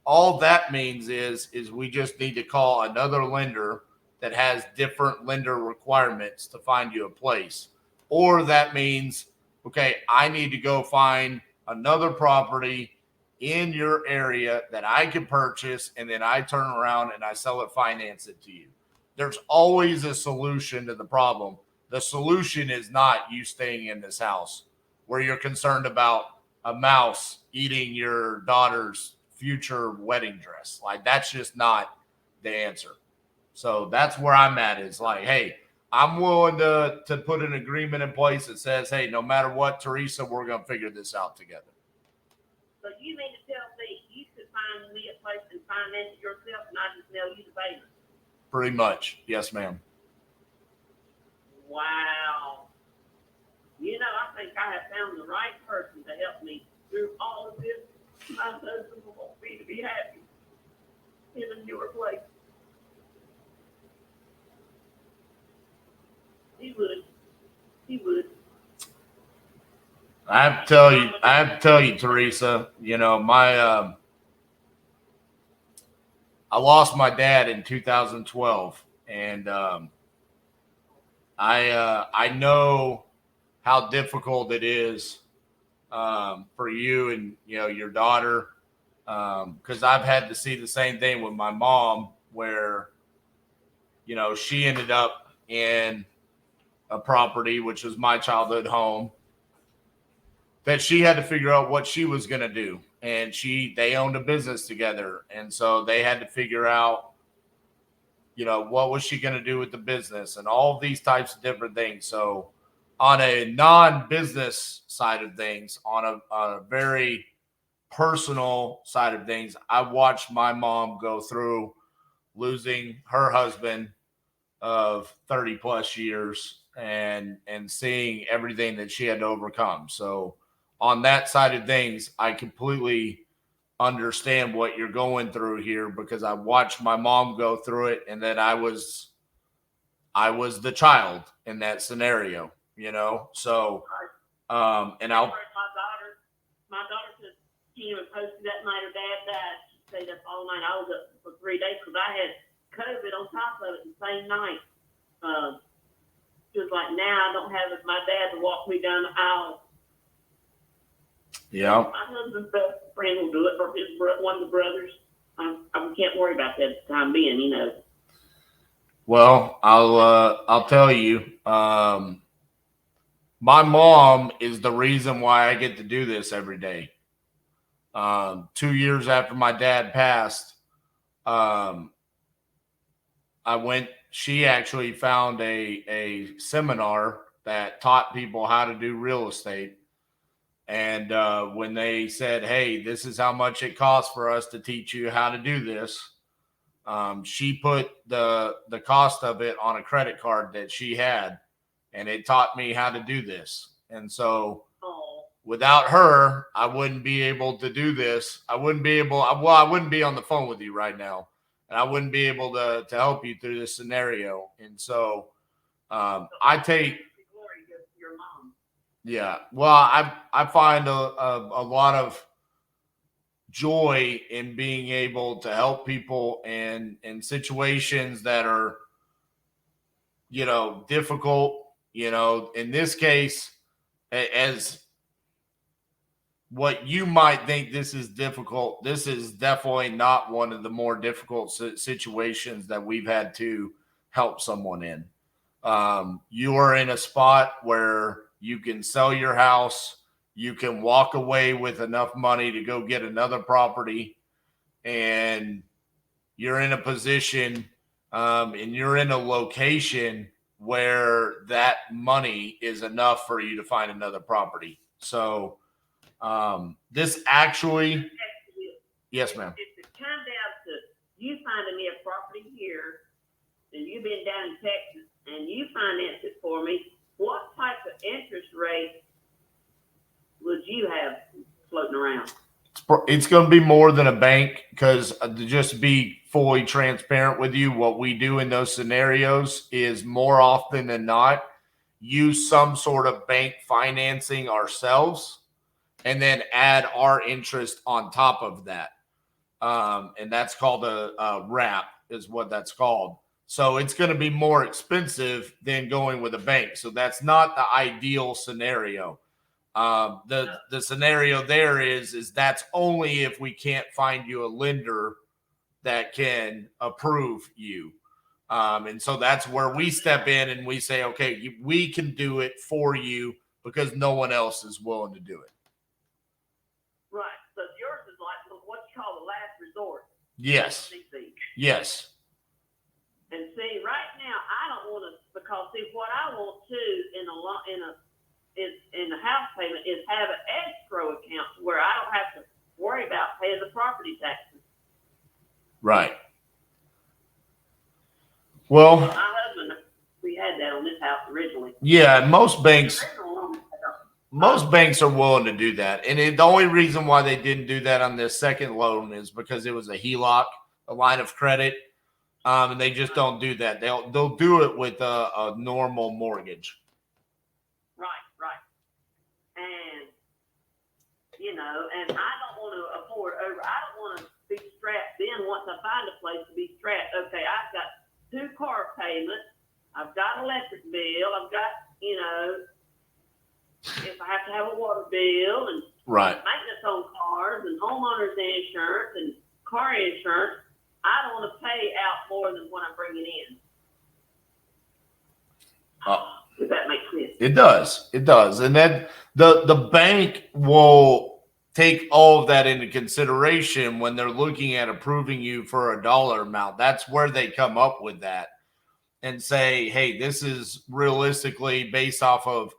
all that means is we just need to call another lender that has different lender requirements to find you a place. Or that means, okay, I need to go find another property in your area that I can purchase, and then I turn around and I sell it, finance it to you. There's always a solution to the problem. The solution is not you staying in this house where you're concerned about a mouse eating your daughter's future wedding dress. Like, that's just not the answer. So that's where I'm at. Is like, hey, I'm willing to put an agreement in place that says, hey, no matter what, Teresa, we're going to figure this out together. So you mean to tell me you could find me a place and finance it yourself, and I just mail you the payment? Pretty much. Yes, ma'am. Wow. You know, I think I have found the right person to help me through all of this. My husband will want me to be happy in a newer place. He would. He would. I have to tell you, Teresa, you know, I lost my dad in 2012, and I know how difficult it is for you and, you know, your daughter, because I've had to see the same thing with my mom, where, you know, she ended up in a property which was my childhood home, that she had to figure out what she was going to do, and they owned a business together, and so they had to figure out, you know, what was she going to do with the business and all of these types of different things. So on a non-business side of things, on a very personal side of things, I watched my mom go through losing her husband of 30 plus years, and seeing everything that she had to overcome. So on that side of things, I completely understand what you're going through here, because I watched my mom go through it, and then I was the child in that scenario, you know. So and I'll my daughter said she was posted that night her dad died. She stayed up all night. I was up for 3 days because I had COVID on top of it the same night. She was like, now I don't have my dad to walk me down the aisle. Yeah. My husband's best friend will do it for one of the brothers. I can't worry about that at the time being, you know. Well, I'll tell you, my mom is the reason why I get to do this every day. 2 years after my dad passed, she actually found a seminar that taught people how to do real estate. And when they said, hey, this is how much it costs for us to teach you how to do this, she put the cost of it on a credit card that she had, and it taught me how to do this. And so without her, I wouldn't be able to do this. I wouldn't be on the phone with you right now, and I wouldn't be able to help you through this scenario. And so I take, yeah, well, I find a lot of joy in being able to help people in situations that are, you know, difficult. You know, in this case, as what you might think this is difficult, this is definitely not one of the more difficult situations that we've had to help someone in. You are in a spot where you can sell your house, you can walk away with enough money to go get another property, and you're in a position, and you're in a location where that money is enough for you to find another property. So this actually, Yes, ma'am. If it comes down to you finding me a property here, and you've been down in Texas, and you finance it for me, what type of interest rate would you have floating around? It's going to be more than a bank because just to be fully transparent with you, what we do in those scenarios is more often than not use some sort of bank financing ourselves and then add our interest on top of that. And that's called a wrap is what that's called. So it's going to be more expensive than going with a bank. So that's not the ideal scenario. The scenario there is that's only if we can't find you a lender that can approve you. And so that's where we step in and we say, okay, we can do it for you because no one else is willing to do it. Right. So yours is like what you call the last resort. Yes. Yes. And see, right now I don't want to, because see what I want to in the house payment is have an escrow account where I don't have to worry about paying the property taxes. Right. Well, my husband, we had that on this house originally. Yeah, most banks are willing to do that. And the only reason why they didn't do that on this second loan is because it was a HELOC, a line of credit. And they just don't do that. They'll do it with a normal mortgage. Right. And and I don't want to afford I don't want to be strapped in once I find a place to be strapped. Okay, I've got 2 car payments, I've got electric bill, I've got, if I have to have a water bill and maintenance on cars and homeowners insurance and car insurance, I don't want to pay out more than what I'm bringing in. If that makes sense. It does. And then the bank will take all of that into consideration when they're looking at approving you for a dollar amount. That's where they come up with that and say, hey, this is realistically based off of,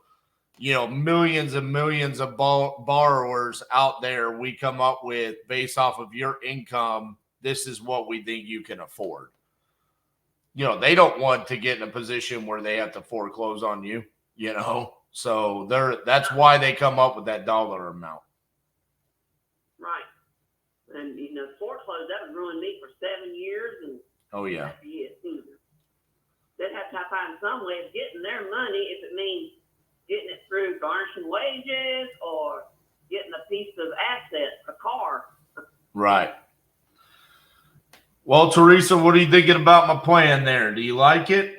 millions and millions of borrowers out there. We come up with based off of your income. This is what we think you can afford. They don't want to get in a position where they have to foreclose on you, so that's why they come up with that dollar amount. Right. And, foreclose, that would ruin me for 7 years. And oh, yeah. That'd be it. They'd have to find some way of getting their money if it means getting it through garnishing wages or getting a piece of asset, a car. Right. Well, Teresa, what are you thinking about my plan there? Do you like it?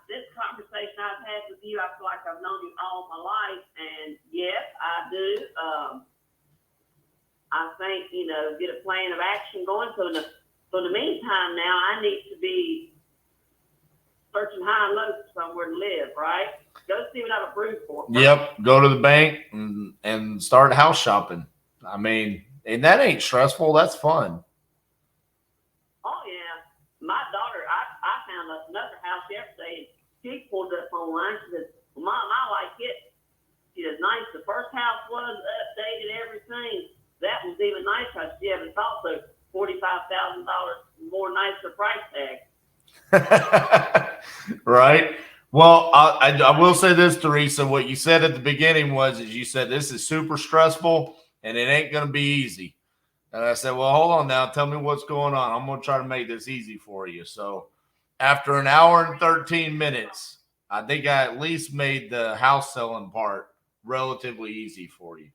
This conversation I've had with you, I feel like I've known you all my life, and yes, I do. I think, get a plan of action going. So in the meantime, now I need to be searching high and low for somewhere to live, right? Go see what I'm approved for. Yep. Go to the bank and start house shopping. I mean, and that ain't stressful. That's fun. Oh, yeah. My daughter, I found another house yesterday. She pulled up online. She said, well, Mom, I like it. She said, nice. The first house was updated, everything. That was even nicer. She had also $45,000 more nicer price tag. Right. Well, I will say this, Teresa. What you said at the beginning is you said this is super stressful and it ain't going to be easy. And I said, well, hold on now. Tell me what's going on. I'm going to try to make this easy for you. So after an hour and 13 minutes, I think I at least made the house selling part relatively easy for you.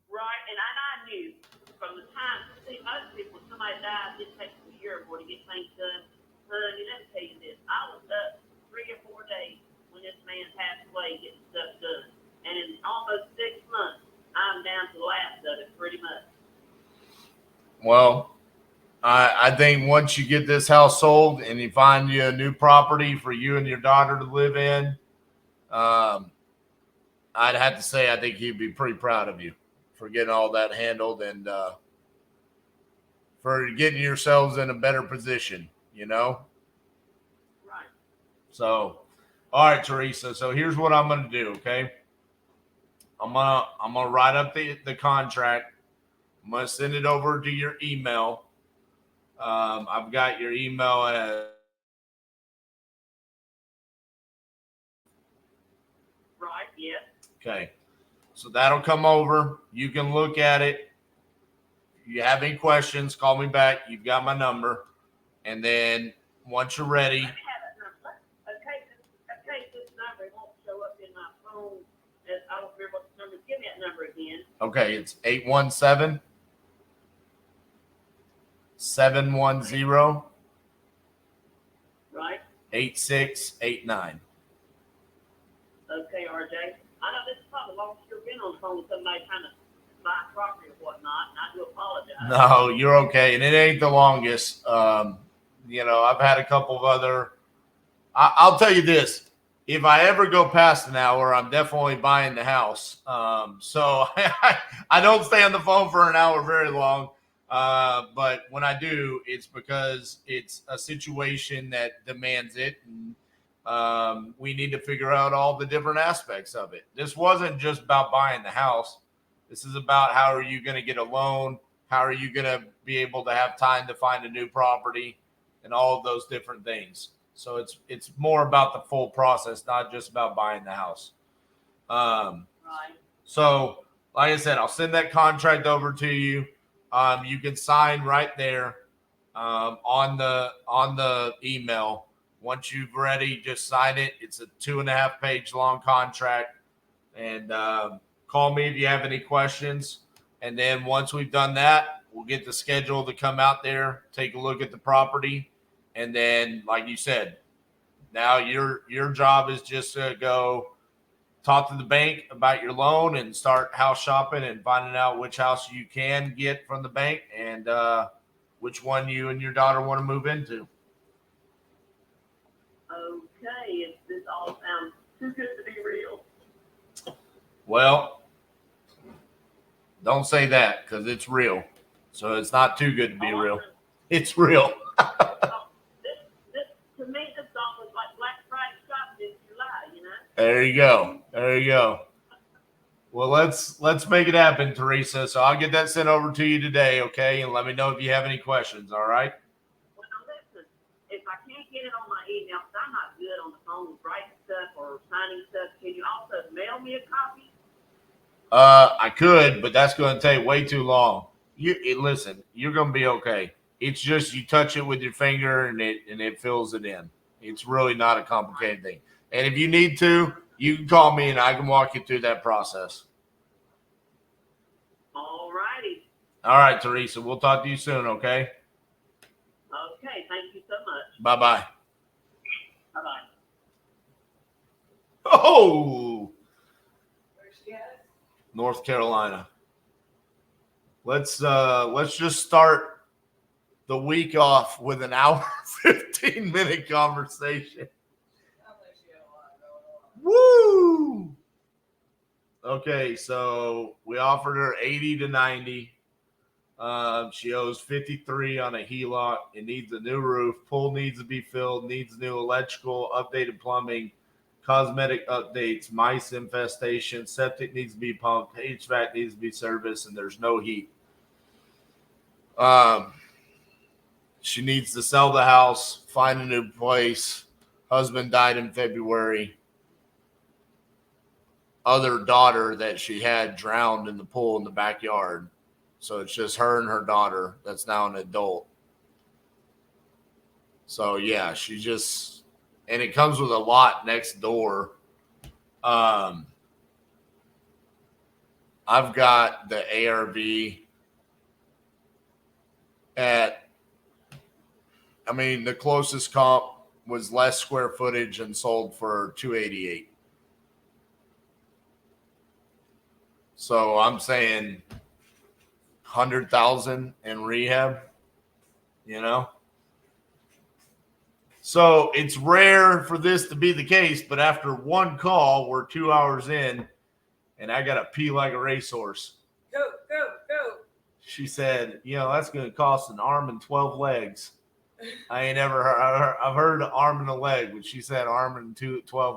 Right. And I knew from the time, see, most people, somebody dies, it takes a year or more to get things done. Let me tell you this. I was up 3 or 4 days when this man passed away getting stuff done. And in almost 6 months, I'm down to the last of it pretty much. Well, I think once you get this house sold and you find you a new property for you and your daughter to live in, I'd have to say I think he'd be pretty proud of you for getting all that handled and for getting yourselves in a better position, Right. So, all right, Teresa. So here's what I'm going to do, okay? I'm gonna write up the contract. I'm gonna send it over to your email. I've got your email as Right, yes. okay. So that'll come over. You can look at it. If you have any questions, call me back. You've got my number. And then once you're ready, Let me have that number. Okay, this number won't show up in my phone. I don't remember what the number is. Give me that number again. okay, it's 817 710 Right? 8689. Okay, RJ. I know this is probably the longest you've been on the phone with somebody trying to buy property or whatnot, and I do apologize. No, you're okay. And it ain't the longest. I've had a couple of other. I'll tell you this. If I ever go past an hour, I'm definitely buying the house. So I don't stay on the phone for an hour very long. But when I do, it's because it's a situation that demands it. And we need to figure out all the different aspects of it. This wasn't just about buying the house. This is about how are you going to get a loan? How are you going to be able to have time to find a new property and all of those different things. So it's more about the full process, not just about buying the house. Right. So, like I said, I'll send that contract over to you. You can sign right there on the email. Once you've ready, just sign it. It's a 2.5 page long contract, and call me if you have any questions. And then once we've done that, we'll get the schedule to come out there, take a look at the property, and then, like you said, now your job is just to go talk to the bank about your loan and start house shopping and finding out which house you can get from the bank and which one you and your daughter want to move into. Okay, this all sounds too good to be real. Well, don't say that because it's real. So it's not too good to be real. It's real. This to me, this song was like Black Friday shopping in July. There you go. There you go. Well, let's make it happen, Teresa. So I'll get that sent over to you today, okay? And let me know if you have any questions, all right? Well, now listen, if I can't get it on my email, because I'm not good on the phone with writing stuff or signing stuff, can you also mail me a copy? I could, but that's going to take way too long. Listen, you're going to be okay. It's just you touch it with your finger and it fills it in. It's really not a complicated thing. And if you need to, you can call me and I can walk you through that process. All righty. All right, Teresa. We'll talk to you soon, okay? Okay, thank you so much. Bye-bye. Bye-bye. Oh, Where's she at? North Carolina. Let's just start the week off with an hour 15-minute conversation. Woo! Okay, so we offered her 80 to 90. She owes 53 on a HELOC. It needs a new roof. Pool needs to be filled. Needs new electrical, updated plumbing, cosmetic updates, mice infestation. Septic needs to be pumped. HVAC needs to be serviced, and there's no heat. She needs to sell the house, find a new place. Husband died in February. Other daughter that she had drowned in the pool in the backyard. So it's just her and her daughter that's now an adult. So yeah, she just, and it comes with a lot next door. I've got the ARV at, the closest comp was less square footage and sold for $288. So I'm saying 100,000 in rehab, So it's rare for this to be the case, but after one call, we're 2 hours in, and I got to pee like a racehorse. Go, go, go. She said, that's going to cost an arm and 12 legs. I ain't ever heard, I've heard an arm and a leg, but she said arm and 12